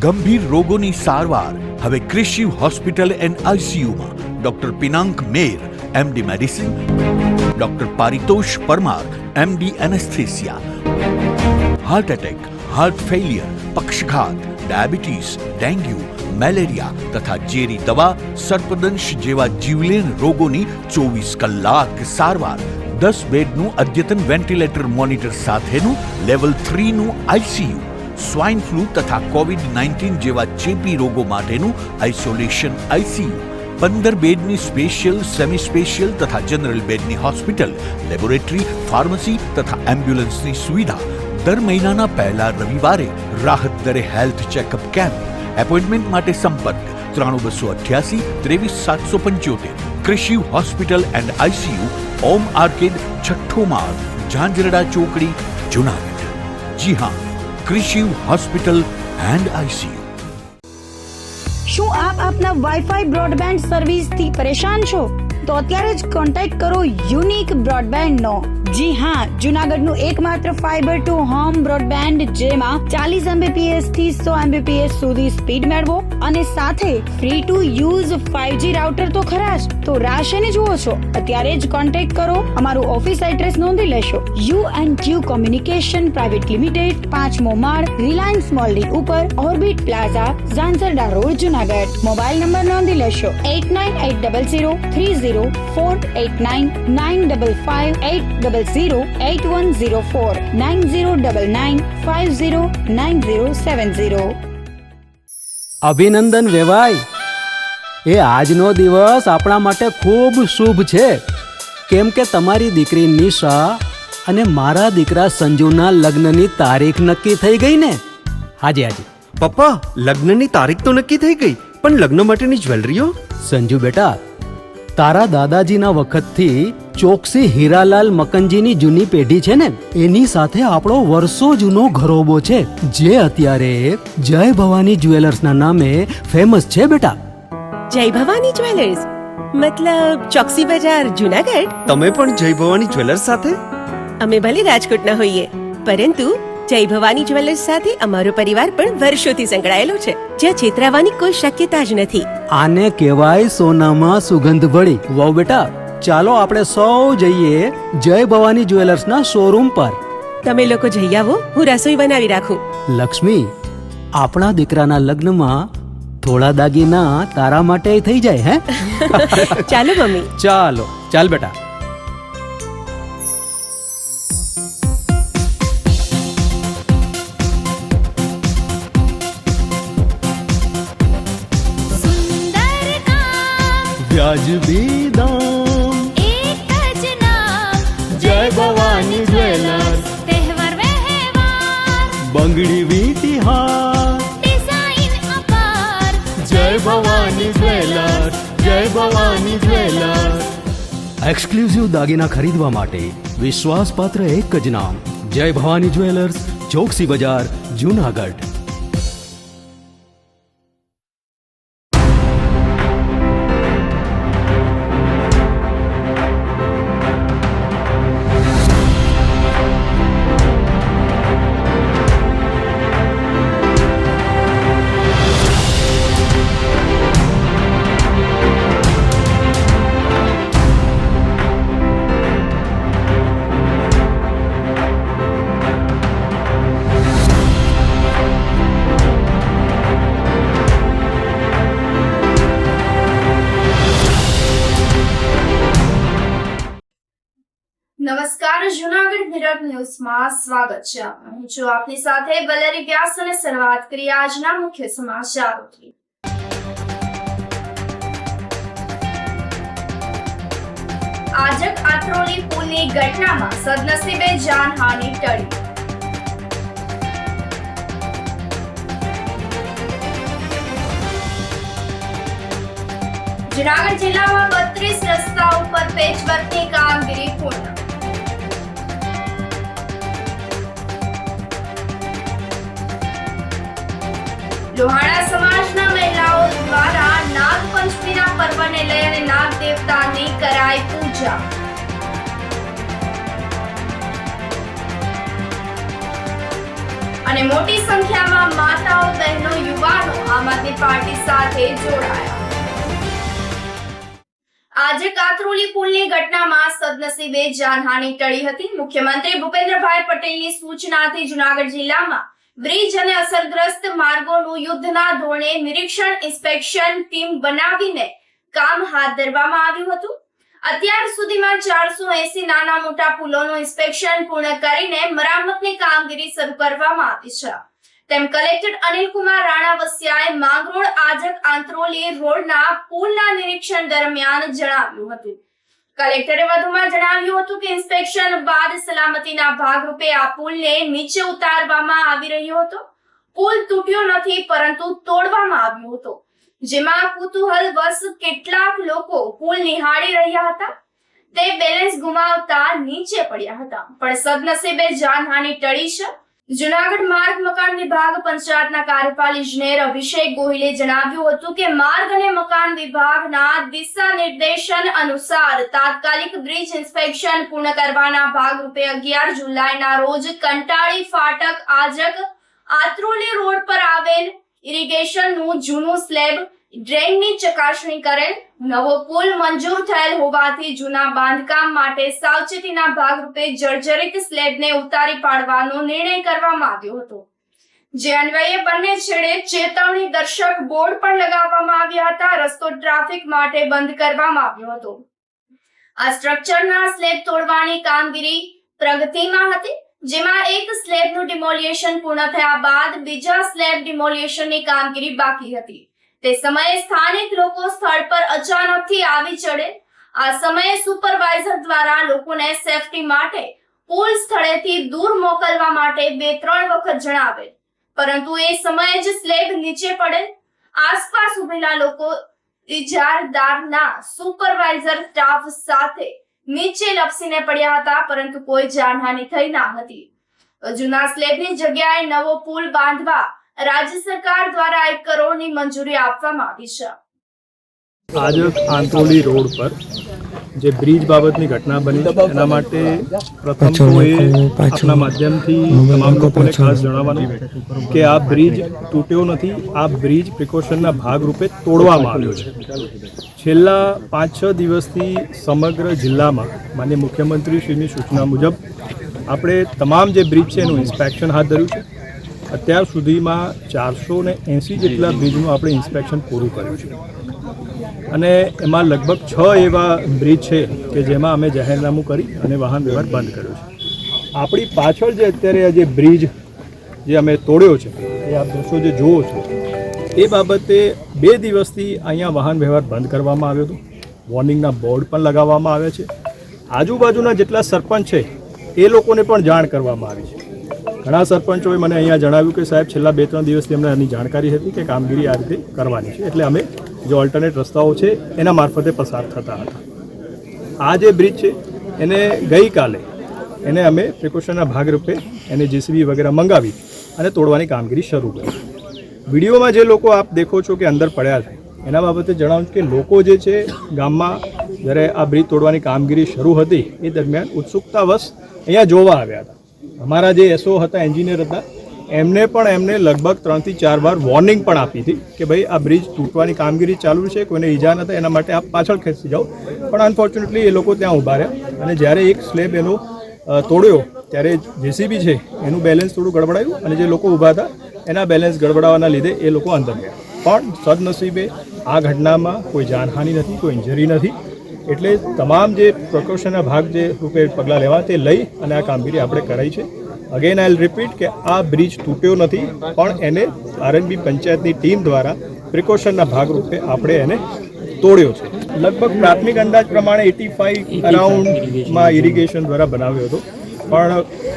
ગંભીર રોગોની સારવાર હવે ક્રિશિવ હોસ્પિટલ એન્ડ આઈસીયુમાં doctor Pinank Mer MD medicine, doctor Paritosh Parmar MD anaesthesia, heart attack, heart failure, પક્ષઘાત, ડાયાબિટીસ, ડેન્ગ્યુ, મેલેરિયા તથા ઝેરી દવા, સર્પદંશ જેવા જીવલેણ રોગોની 24 કલાક સારવાર, 10 બેડનું અદ્યતન વેન્ટિલેટર મોનિટર સાથેનું લેવલ 3નું આઈસીયુ, સ્વાઇન ફ્લૂ તથા કોવિડ-19 જેવા ચેપી રોગો માટેનું આઇસોલેશન આઈસીયુ, 15 બેડની સ્પેશિયલ, સેમી સ્પેશિયલ તથા જનરલ બેડની હોસ્પિટલ, લેબોરેટરી, ફાર્મસી તથા એમ્બ્યુલન્સની સુવિધા, દર મહિનાના પહેલા રવિવારે રાહત દરે હેલ્થ ચેકઅપ કેમ્પ. એપોઇન્ટમેન્ટ માટે સંપર્ક 9288 23775. Krishiv hospital and ICU, Om arcade, છઠ્ઠો માળ, ઝાંઝરડા ચોકડી, જુનાગઢ. જી હા, ક્રિશિવ હોસ્પિટલ એન્ડ આઈસીયુ. શું આપ આપના વાઈફાઈ બ્રોડબેન્ડ સર્વિસ થી પરેશાન છો? તો અત્યારે જ કોન્ટેક્ટ કરો યુનિક બ્રોડબેન્ડ નો. જી હા, જુનાગઢનું એકમાત્ર ફાઈબર ટુ હોમ બ્રોડબેન્ડ જેમાં 40 Mbps થી 100 Mbps સુધી સ્પીડ મેળવો અને સાથે free to use 5G router તો ખરા જ. તો રાહ શેની જુઓ છો? અત્યારે જ કોન્ટેક્ટ કરો. અમારું ઓફિસ એડ્રેસ નોંધી લેશો. U&Q કોમ્યુનિકેશન પ્રાઇવેટ લિમિટેડ, 5મો માળ, રિલાયન્સ મોલની ઉપર, orbit plaza, Zanzarda road, Junagadh. Mobile number નોંધી લેશો 89800304899558008104 9099509070. અભિનંદન વેવાય. એ આજનો દિવસ આપણા માટે ખૂબ શુભ છે, કેમ કે તમારી દીકરી નિશા અને મારા દીકરા સંજુના લગ્નની તારીખ નક્કી થઈ ગઈ ને. હાજી હાજી પપ્પા, લગ્નની તારીખ તો નક્કી થઈ ગઈ, પણ લગ્ન માટેની જ્વેલરીઓ? સંજુ બેટા, તારા દાદાજીના વખતથી ચોકસી હીરાલાલ મકનજીની જૂની પેઢી છે ને, એની સાથે આપણો વર્ષો જૂનો ઘરોબો છે, જે અત્યારે જય ભવાની જ્વેલર્સના નામે ફેમસ છે બેટા. જય ભવાની જ્વેલર્સ મતલબ ચોકસી બજાર, જુનાગઢ? તમે પણ જય ભવાની જ્વેલર્સ સાથે? અમે ભલે રાજકોટના હોઈએ, પરંતુ જય ભવાની જ્વેલર્સ સાથે અમારો પરિવાર પણ વર્ષોથી સંકળાયેલો છે, જ્યાં છેતરાવાની કોઈ શક્યતા જ નથી. આને કહેવાય સોનામાં સુગંધ ભળી. વાવ બેટા, ચાલો આપણે સૌ જઈએ જય ભવાની જ્વેલર્સના શોરૂમ પર. તમે લોકો જઈ આવો, હું રસોઈ બનાવી રાખું. લક્ષ્મી, આપણા દીકરાના લગ્નમાં થોડા દાગીના તારા માટે થઈ જાય. હે ચાલો મમ્મી. ચાલો ચાલ બેટા. વ્યાજબી દામ, એક જ નામ, જય ભવાની જ્વેલર્સ. તહેવાર વ્યવહાર, બંગડી વીંટી હાર, ડિઝાઇન અપાર, જય ભવાની જ્વેલર્સ, જય ભવાની જ્વેલર્સ. એક્સક્લુઝિવ દાગીના ખરીદવા માટે વિશ્વાસપાત્ર એક જ નામ, જય ભવાની જ્વેલર્સ, ચોકસી બજાર, જુનાગઢ. નમસ્કાર, જુનાગઢ મિરર ન્યૂઝમાં સ્વાગત છે. હું છું આપની સાથે વલેરી વ્યાસ અને શરૂઆત કરીએ આજના મુખ્ય સમાચારોથી. આજક આત્રોલી પુલની ઘટનામાં સદનસીબે જાનહાનિ ટળી. જુનાગઢ જિલ્લામાં 32 રસ્તા ઉપર પેચવર્કની કામગીરી પૂર્ણ. લોહાણા સમાજના મહિલાઓ દ્વારા નાગપંચમીના પર્વને લઈ અને નાગ દેવતાની કરાઈ પૂજા. અને મોટી સંખ્યામાં માતાઓ, બહેનો, યુવાનો પાર્ટી સાથે જોડાયા. આજે કાતરોલી પુલની ઘટનામાં સદનસીબે જાનહાનિ ટળી હતી. મુખ્યમંત્રી ભૂપેન્દ્રભાઈ પટેલની સૂચનાથી જૂનાગઢ જિલ્લામાં બ્રિજ અને અસરગ્રસ્ત માર્ગોનું યુદ્ધના ધોરણે નિરીક્ષણ ઇન્સ્પેક્શન ટીમ બનાવીને કામ હાથ ધરવામાં આવ્યું હતું. અત્યાર સુધીમાં 480 નાના મોટા પુલોનું ઇન્સ્પેક્શન પૂર્ણ કરીને મરામતની કામગીરી શરૂ કરવામાં આવી છે તેમ કલેક્ટર અનિલકુમાર રાણાવસિયાએ માંગરોળ આજક આંત્રોલી રોડના પુલના નિરીક્ષણ દરમિયાન જણાવ્યું હતું. કલેક્ટરે વધુમાં જણાવ્યું હતું કે ઇન્સ્પેક્શન બાદ સલામતીના ભાગરૂપે આ પુલને નીચે ઉતારવામાં આવી રહ્યો હતો. પુલ તૂટ્યો નથી પરંતુ તોડવામાં આવ્યો હતો, જેમાં કુતૂહલવશ કેટલાક લોકો પુલ નિહાળી રહ્યા હતા. તે બેલેન્સ ગુમાવતા નીચે પડ્યા હતા, પણ સદનસીબે જાનહાનિ ટળી છે. જૂનાગઢ માર્ગ મકાન વિભાગ પંચાયતના કાર્યપાલક ઇજનેર અભિષેક ગોહિલે જણાવ્યું હતું કે માર્ગ અને મકાન વિભાગના દિશા નિર્દેશન અનુસાર તાત્કાલિક બ્રિજ ઇન્સ્પેક્શન પૂર્ણ કરવાના ભાગરૂપે 11 જુલાઈના રોજ કંટાળી ફાટક આજક આત્રોલી રોડ પર આવેલ ઇરિગેશનનું જૂનું સ્લેબ ડ્રેઇનની ચકાસણી કરેલ. નવો પુલ મંજૂર થયેલ હોવાથી જૂના બાંધકામ માટે સાવચેતીના ભાગરૂપે જર્જરિત સ્લેબને ઉતારી પાડવાનો નિર્ણય કરવામાં આવ્યો હતો, જે અન્વયે બંને છેડે ચેતવણી દર્શક બોર્ડ પણ લગાવવામાં આવ્યા હતા. રસ્તો ટ્રાફિક માટે બંધ કરવામાં આવ્યો હતો. આ સ્ટ્રક્ચરના સ્લેબ તોડવાની કામગીરી પ્રગતિમાં હતી, જેમાં એક સ્લેબનું ડિમોલિએશન પૂર્ણ થયા બાદ બીજા સ્લેબ ડિમોલિએશનની કામગીરી બાકી હતી. તે સમયે સ્થાનિક લોકો સ્થળ પર અચાનકથી આવી ચડે. આ સમયે સુપરવાઇઝર દ્વારા લોકોને સેફટી માટે પુલ સ્થળેથી દૂર મોકલવા માટે 2-3 વખત જણાવે, પરંતુ એ સમયે જ સ્લેબ નીચે પડે. આસપાસ ઉભેલા લોકો ઇજારદારના સુપરવાઇઝર સ્ટાફ સાથે નીચે લપસીને પડ્યા હતા, પરંતુ કોઈ જાનહાનિ થઈ ન હતી. જૂના સ્લેબની જગ્યાએ નવો પુલ બાંધવા રાજ્ય સરકાર દ્વારા 1 કરોડની મંજૂરી આપવામાં આવી છે. આજક આંત્રોલી રોડ પર જે બ્રિજ બાબતની ઘટના બની એના માટે પ્રથમ તો એ આપના માધ્યમથી તમામ લોકોને ખાસ જણાવવાનું કે આ બ્રિજ તૂટ્યો નથી. આ બ્રિજ પ્રિકોશનના ભાગરૂપે તોડવામાં આવ્યો છે. છેલ્લા 5-6 દિવસથી સમગ્ર જિલ્લામાં માનનીય મુખ્યમંત્રીશ્રીની સૂચના મુજબ આપણે તમામ જે બ્રિજ છે એનું ઇન્સ્પેક્શન હાથ ધર્યું છે. અત્યાર સુધીમાં 480 જેટલા બ્રિજનું આપણે ઇન્સ્પેક્શન પૂરું કર્યું છે અને એમાં લગભગ 6 એવા બ્રિજ છે કે જેમાં અમે જાહેરનામું કરી અને વાહન વ્યવહાર બંધ કર્યો છે. આપણી પાછળ જે અત્યારે જે બ્રિજ જે અમે તોડ્યો છે એ આપ દર્શકો જે જુઓ છો એ બાબતે 2 દિવસથી અહીંયા વાહન વ્યવહાર બંધ કરવામાં આવ્યો હતો. વોર્નિંગના બોર્ડ પણ લગાવવામાં આવ્યા છે. આજુબાજુના જેટલા સરપંચ છે એ લોકોને પણ જાણ કરવામાં આવી છે. ઘણા સરપંચોએ મને અહીંયા જણાવ્યું કે સાહેબ છેલ્લા 2-3 દિવસથી અમને આની જાણકારી હતી કે કામગીરી આ રીતે કરવાની છે, એટલે અમે જે ઓલ્ટરનેટ રસ્તાઓ છે એના મારફતે પસાર થતા હતા. આ જે બ્રિજ છે એને ગઈકાલે એને અમે પ્રિકોશનના ભાગરૂપે એને જેસીબી વગેરે મંગાવી અને તોડવાની કામગીરી શરૂ કરી. વિડીયોમાં જે લોકો આપ દેખો છો કે અંદર પડ્યા છે એના બાબતે જણાવું કે લોકો જે છે ગામમાં જ્યારે આ બ્રિજ તોડવાની કામગીરી શરૂ હતી એ દરમિયાન ઉત્સુકતાવશ અહીંયા જોવા આવ્યા હતા. અમારા જે એસઓ હતા, એન્જિનિયર હતા, એમને લગભગ 3 થી 4 વાર વોર્નિંગ પણ આપી હતી કે ભાઈ આ બ્રિજ તૂટવાની કામગીરી ચાલુ છે, કોઈને ઈજા ન થાય એના માટે આપ પાછળ ખેંચી જાઓ. પણ અનફોર્ચ્યુનેટલી એ લોકો ત્યાં ઊભા રહ્યા અને જ્યારે એક સ્લેબ એનો તોડ્યો ત્યારે જેસીબી છે એનું બેલેન્સ થોડું ગડબડાયું અને જે લોકો ઊભા હતા એના બેલેન્સ ગડબડાવાના લીધે એ લોકો અંદર ગયા. પણ સદનસીબે આ ઘટનામાં કોઈ જાનહાનિ નથી, કોઈ ઇન્જરી નથી. એટલે તમામ જે પ્રિકોશનના ભાગ જે રૂપે પગલાં લેવા તે લઈ અને આ કામગીરી આપણે કરાઈ છે. અગેન આઈ વિલ રિપીટ કે આ બ્રિજ તૂટ્યો નથી, પણ એને આરએનબી પંચાયતની ટીમ દ્વારા પ્રિકોશનના ભાગરૂપે આપણે એને તોડ્યો છે. લગભગ પ્રાથમિક અંદાજ પ્રમાણે 85 અરાઉન્ડમાં ઇરિગેશન દ્વારા બનાવ્યો હતો, પણ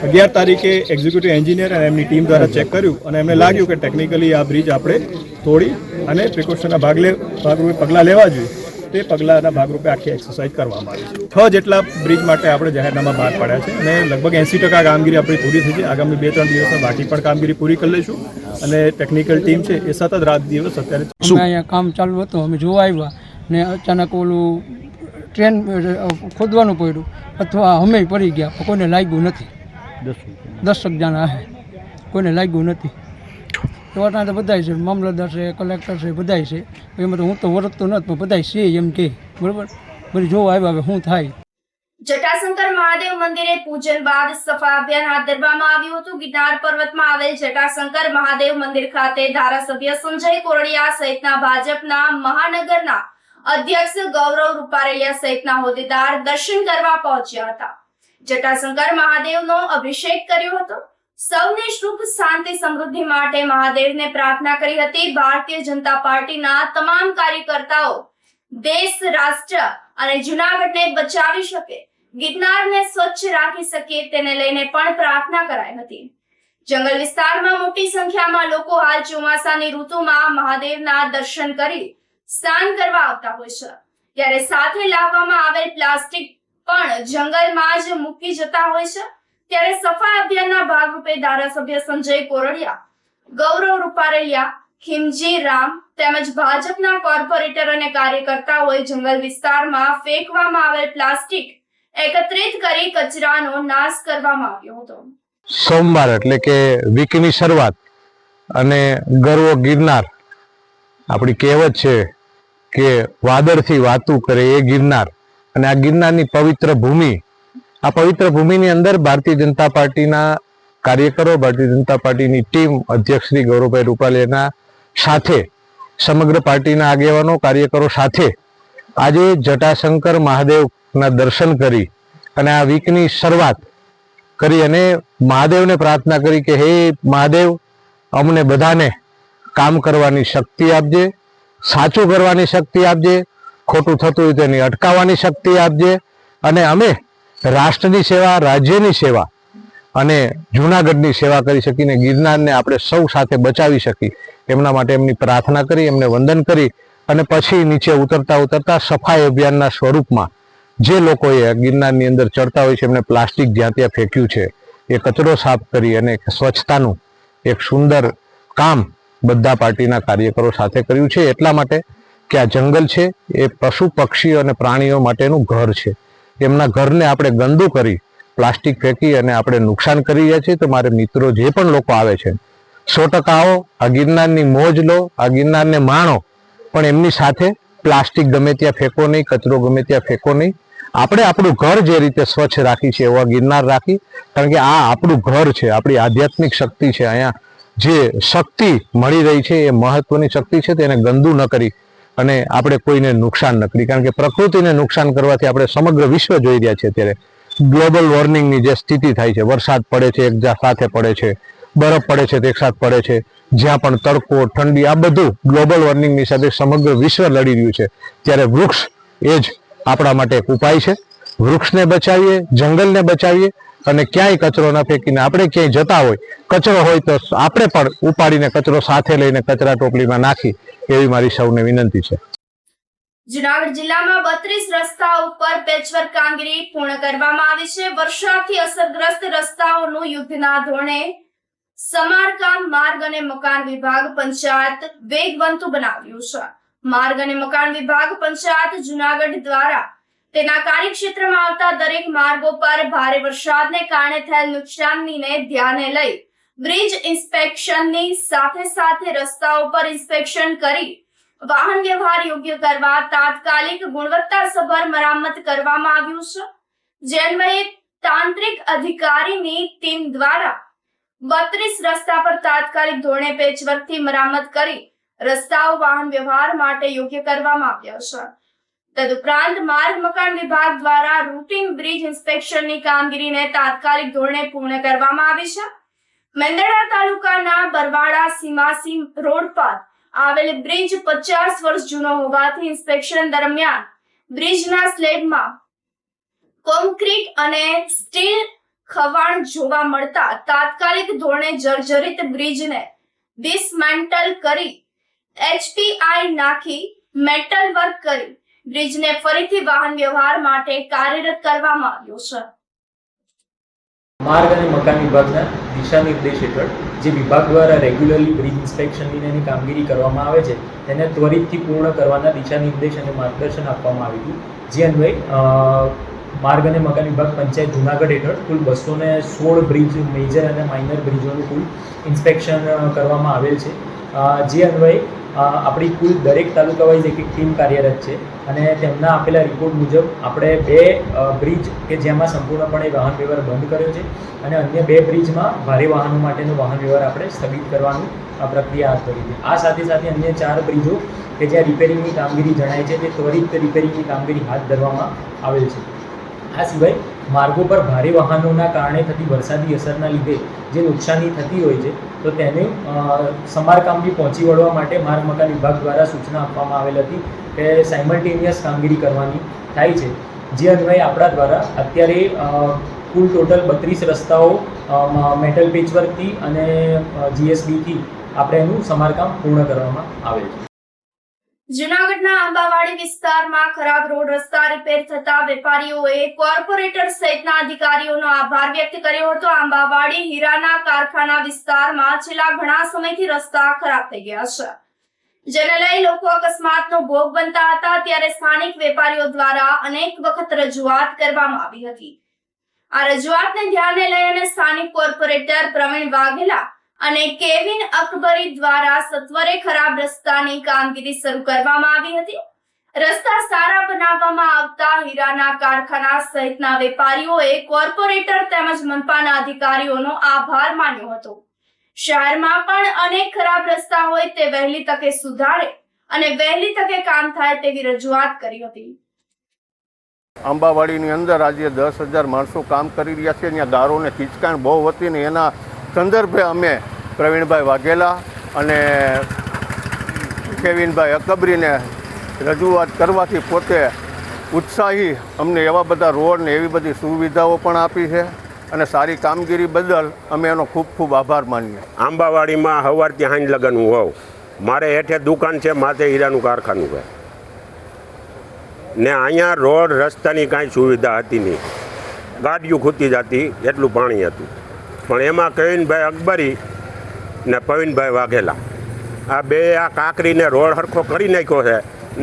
11 તારીખે એક્ઝિક્યુટિવ એન્જિનિયર અને એમની ટીમ દ્વારા ચેક કર્યું અને એમને લાગ્યું કે ટેકનિકલી આ બ્રિજ આપણે તોડી અને પ્રિકોશનના ભાગરૂપે પગલાં લેવા જોઈએ. તે પગલાંના ભાગરૂપે આખી એક્સરસાઇઝ કરવામાં આવી છે. 6 જેટલા બ્રિજ માટે આપણે જાહેરનામા બહાર પાડ્યા છે અને લગભગ 80% કામગીરી આપણી પૂરી થઈ છે. આગામી 2-3 દિવસમાં બાકી પણ કામગીરી પૂરી કરી લઈશું અને ટેકનિકલ ટીમ છે એ સતત રાત દિવસ અત્યારે અહીંયા કામ ચાલુ હતું, અમે જોવા આવ્યા ને અચાનક ઓલું ટ્રેન ખોદવાનું પડ્યું અથવા અમે પડી ગયા, કોઈને લાગ્યું નથી. 10 જણા હે, કોઈને લાગ્યું નથી. એવા ત્યાં બધાય છે, મામલતદાર છે, કલેક્ટર છે, બધાય છે. એમાં તો હું તો વરતતો નથી, પણ બધાય છે એમ કે બરાબર. બધી જોવા આવ્યા હવે શું થાય. જટાશંકર મહાદેવ મંદિરે પૂજન બાદ સફાઈ અભિયાન હાથ ધરવામાં આવ્યું હતું. ગિરનાર પર્વતમાં આવેલ જટાશંકર મહાદેવ મંદિર ખાતે ધારાસભ્ય સંજય કોરડિયા સહિતના ભાજપના મહાનગરના અધ્યક્ષ ગૌરવ રૂપારેલિયા સહિતના હોદ્દેદાર દર્શન કરવા પહોંચ્યા હતા. જટાશંકર મહાદેવનો અભિષેક કર્યો હતો. સૌને સુખ શાંતિ સમૃદ્ધિ માટે મહાદેવને પ્રાર્થના કરી હતી. ભારતીય જનતા પાર્ટીના તમામ કાર્યકર્તાઓ દેશ, રાષ્ટ્ર અને જૂનાગઢને બચાવી શકે, ગિરનારને સ્વચ્છ રાખી શકે તેને લઈને પણ પ્રાર્થના કરાઈ હતી. જંગલ વિસ્તારમાં મોટી સંખ્યામાં લોકો હાલ ચોમાસાની ઋતુમાં મહાદેવના દર્શન કરી સ્નાન કરવા આવતા હોય છે, ત્યારે સાથે લાવવામાં આવેલ પ્લાસ્ટિક પણ જંગલમાં જ મૂકી જતા હોય છે. ત્યારે સફાઈ અભિયાનના ભાગરૂપે ધારાસભ્ય સંજય કોરડિયા, ગૌરવ રૂપારેલિયા, ખીમજી રામ તેમજ ભાજપના કોર્પોરેટર અને કાર્યકર્તાઓએ જંગલ વિસ્તારમાં ફેંકવામાં આવેલ પ્લાસ્ટિક એકત્રિત કરી કચરાનો નાશ કરવામાં આવ્યો હતો. સોમવાર એટલે કે વીકની શરૂઆત અને ગરવો ગિરનાર. આપણી કહેવત છે કે વાદળથી વાતું કરે એ ગિરનાર, અને આ ગિરનારની પવિત્ર ભૂમિ, આ પવિત્ર ભૂમિની અંદર ભારતીય જનતા પાર્ટીના કાર્યકરો, ભારતીય જનતા પાર્ટીની ટીમ, અધ્યક્ષ શ્રી ગૌરવભાઈ રૂપારેલિયાના સાથે સમગ્ર પાર્ટીના આગેવાનો, કાર્યકરો સાથે આજે જટાશંકર મહાદેવના દર્શન કરી અને આ વીકની શરૂઆત કરી અને મહાદેવને પ્રાર્થના કરી કે હે મહાદેવ, અમને બધાને કામ કરવાની શક્તિ આપજે, સાચું કરવાની શક્તિ આપજે, ખોટું થતું હોય તેની અટકાવવાની શક્તિ આપજે, અને અમે રાષ્ટ્રની સેવા, રાજ્યની સેવા અને જૂનાગઢની સેવા કરી શકીને ગિરનારને આપણે સૌ સાથે બચાવી શકી, એમના માટે એમની પ્રાર્થના કરી, એમને વંદન કરી અને પછી નીચે ઉતરતા સફાઈ અભિયાનના સ્વરૂપમાં જે લોકોએ ગિરનારની અંદર ચડતા હોય છે એમને પ્લાસ્ટિક જ્યાં ત્યાં ફેંક્યું છે એ કચરો સાફ કરી અને સ્વચ્છતાનું એક સુંદર કામ બધા પાર્ટીના કાર્યકરો સાથે કર્યું છે. એટલા માટે કે આ જંગલ છે એ પશુ, પક્ષીઓ અને પ્રાણીઓ માટેનું ઘર છે. એમના ઘરને આપણે ગંદુ કરી પ્લાસ્ટિક ફેંકી અને આપણે નુકસાન કરી રહ્યા છીએ. તો મારે મિત્રો જે પણ લોકો આવે છે 100% આવો, આ ગિરનારની મોજ લો, આ ગિરનારને માણો, પણ એમની સાથે પ્લાસ્ટિક ગમે ત્યાં ફેંકો નહીં, કચરો ગમે ત્યાં ફેંકો નહીં. આપણે આપણું ઘર જે રીતે સ્વચ્છ રાખી છે એવા ગિરનાર રાખી, કારણ કે આ આપણું ઘર છે, આપણી આધ્યાત્મિક શક્તિ છે. અહીંયા જે શક્તિ મળી રહી છે એ મહત્વની શક્તિ છે, તેને ગંદુ ન કરી અને આપણે કોઈને નુકસાન ન કરી, કારણ કે પ્રકૃતિને નુકસાન કરવાથી આપણે સમગ્ર વિશ્વ જોઈ રહ્યા છે. અત્યારે ગ્લોબલ વોર્મિંગની જે સ્થિતિ થાય છે, વરસાદ પડે છે એક સાથે પડે છે, બરફ પડે છે એક સાથે પડે છે, જ્યાં પણ તડકો, ઠંડી, આ બધું ગ્લોબલ વોર્મિંગની સાથે સમગ્ર વિશ્વ લડી રહ્યું છે. ત્યારે વૃક્ષ એ જ આપણા માટે એક ઉપાય છે. વૃક્ષને બચાવીએ, જંગલને બચાવીએ અને ક્યાંય કચરો ન ફેંકીને આપણે ક્યાંય જતા હોય, કચરો હોય તો આપણે પણ ઉપાડીને કચરો સાથે લઈને કચરા ટોપલીમાં નાખી, એવી મારી સૌને વિનંતી છે. જૂનાગઢ જિલ્લામાં 32 રસ્તાઓ ઉપર પેચવર્ક કામગીરી પૂર્ણ કરવામાં આવી છે. વરસાદથી અસરગ્રસ્ત રસ્તાઓનું યુદ્ધના ધોરણે સમારકામ માર્ગ અને મકાન વિભાગ પંચાયત વેગવંતુ બનાવ્યું છે. માર્ગ અને મકાન વિભાગ પંચાયત જૂનાગઢ દ્વારા તેના કાર્યક્ષેત્રમાં આવતા દરેક માર્ગો પર ભારે વરસાદને કારણે થયેલ નુકસાનને ધ્યાને લઈ બ્રિજ ઇન્સ્પેક્શનની સાથે રસ્તાઓ પર ઇન્સ્પેક્શન કરી વાહન વ્યવહાર યોગ્ય કરવા તાત્કાલિક ગુણવત્તાસભર મરામત કરવામાં આવ્યું છે. જે અન્વયે તાંત્રિક અધિકારીની ટીમ દ્વારા 32 રસ્તા પર તાત્કાલિક ધોરણે પેચવર્કથી મરામત કરી રસ્તાઓ વાહન વ્યવહાર માટે યોગ્ય કરવામાં આવ્યા છે. તદુપરાંત માર્ગ મકાન વિભાગ દ્વારા રૂટીન બ્રિજ ઇન્સ્પેક્શનની કામગીરીને તાત્કાલિક ધોરણે પૂર્ણ કરવામાં આવી છે. મેંદરડા તાલુકાના બરવાડા સીમાસી રોડ પર આવેલ બ્રિજ 50 વર્ષ જૂનો હોવાથી ઇન્સ્પેક્શન દરમિયાન બ્રિજના સ્લેબમાં કોન્ક્રીટ અને સ્ટીલ ખવાણ જોવા મળતા તાત્કાલિક ધોરણે જર્જરિત બ્રિજને ડિસમેન્ટલ કરી HPI નાખી મેટલ વર્ક કરી બ્રિજને ફરીથી વાહન વ્યવહાર માટે કાર્યરત કરવામાં આવ્યો છે. માર્ગ અને મકાન વિભાગના દિશા નિર્દેશ હેઠળ જે વિભાગ દ્વારા રેગ્યુલરલી બ્રિજ ઇન્સ્પેક્શનની એની કામગીરી કરવામાં આવે છે તેને ત્વરિતથી પૂર્ણ કરવાના દિશા નિર્દેશ અને માર્ગદર્શન આપવામાં આવ્યું હતું. જે અન્વયે માર્ગ અને મકાન વિભાગ પંચાયત જુનાગઢ હેઠળ કુલ 216 બ્રિજ, મેજર અને માઇનર બ્રિજોનું કુલ ઇન્સ્પેક્શન કરવામાં આવેલ છે. જે અન્વયે આપણી કુલ દરેક તાલુકા વાઇઝ એક ટીમ કાર્યરત છે અને તેમના આપેલા રિપોર્ટ મુજબ આપણે 2 બ્રિજ કે જેમાં સંપૂર્ણપણે વાહન વ્યવહાર બંધ કર્યો છે અને અન્ય 2 બ્રિજમાં ભારે વાહનો માટેનો વાહન વ્યવહાર આપણે સ્થગિત કરવાની પ્રક્રિયા હાથ ધરી છે. આ સાથે સાથે અન્ય 4 બ્રિજો કે જ્યાં રિપેરિંગની કામગીરી જણાય છે તે ત્વરિત રિપેરિંગની કામગીરી હાથ ધરવામાં આવેલ છે. આ સિવાય માર્ગો પર ભારે વાહનોના કારણે થતી વરસાદી અસરના લીધે જે નુકસાની થતી હોય છે તો તેને સમારકામ બી પહોંચી વળવા માટે માર્ગ મકાન વિભાગ દ્વારા સૂચના આપવામાં આવેલ હતી કે સાયમલ્ટેનિયસ કામગીરી કરવાની થાય છે. જે અન્વયે આપણા દ્વારા અત્યારે કુલ ટોટલ 32 રસ્તાઓ મેટલ પેચવર્કથી અને GSBથી આપણે એનું સમારકામ પૂર્ણ કરવામાં આવેલ છે. જૂનાગઢના આંબાવાડી વિસ્તારમાં ખરાબ રોડ રસ્તા રિપેર થતા વેપારીઓએ કોર્પોરેટર સહિતના અધિકારીઓનો આભાર વ્યક્ત કર્યો હતો. આંબાવાડી હીરાના કારખાના વિસ્તારમાં છેલ્લા ઘણા સમયથી રસ્તા ખરાબ થઈ ગયા છે, જેને લઈ લોકો અકસ્માતનો ભોગ બનતા હતા. ત્યારે સ્થાનિક વેપારીઓ દ્વારા અનેક વખત રજૂઆત કરવામાં આવી હતી. આ રજૂઆતને ધ્યાને લઈ અને સ્થાનિક કોર્પોરેટર પ્રવીણ વાઘેલા અને કેવિન અકબરી દ્વારા સત્વરે ખરાબ રસ્તાની કામગીરી શરૂ કરવામાં આવી હતી. રસ્તા સારા બનાવવામાં આવતા હીરાના કારખાના સહિતના વેપારીઓએ કોર્પોરેટર તેમજ મનપાના અધિકારીઓનો આભાર માન્યો હતો. શહેરમાં પણ અનેક ખરાબ રસ્તા હોય તે વહેલી તકે સુધારે અને વહેલી તકે કામ થાય તેવી રજૂઆત કરી હતી. આંબાવાડીની અંદર આજે 10,000 માણસો કામ કરી રહ્યા છે. ત્યાં ગારો ને ખીચકાણ બહુ હતી ને એના સંદર્ભે અમે પ્રવીણભાઈ વાઘેલા અને કેવિનભાઈ અકબરીને રજૂઆત કરવાથી પોતે ઉત્સાહી અમને એવા બધા રોડ ને એવી બધી સુવિધાઓ પણ આપી છે અને સારી કામગીરી બદલ અમે એનો ખૂબ ખૂબ આભાર માનીએ. આંબાવાડીમાં સવારથી હાંજ લગનનું હોવ મારે હેઠે દુકાન છે, માથે હીરાનું કારખાનું છે ને અહીંયા રોડ રસ્તાની કાંઈ સુવિધા હતી નહીં. ગાડીઓ ખૂતી જતી એટલું પાણી હતું. પણ એમાં કેવિનભાઈ અકબરી ને પ્રવીણભાઈ વાઘેલા આ બે આ કાંકરીને રોડ સરખો કરી નાખ્યો છે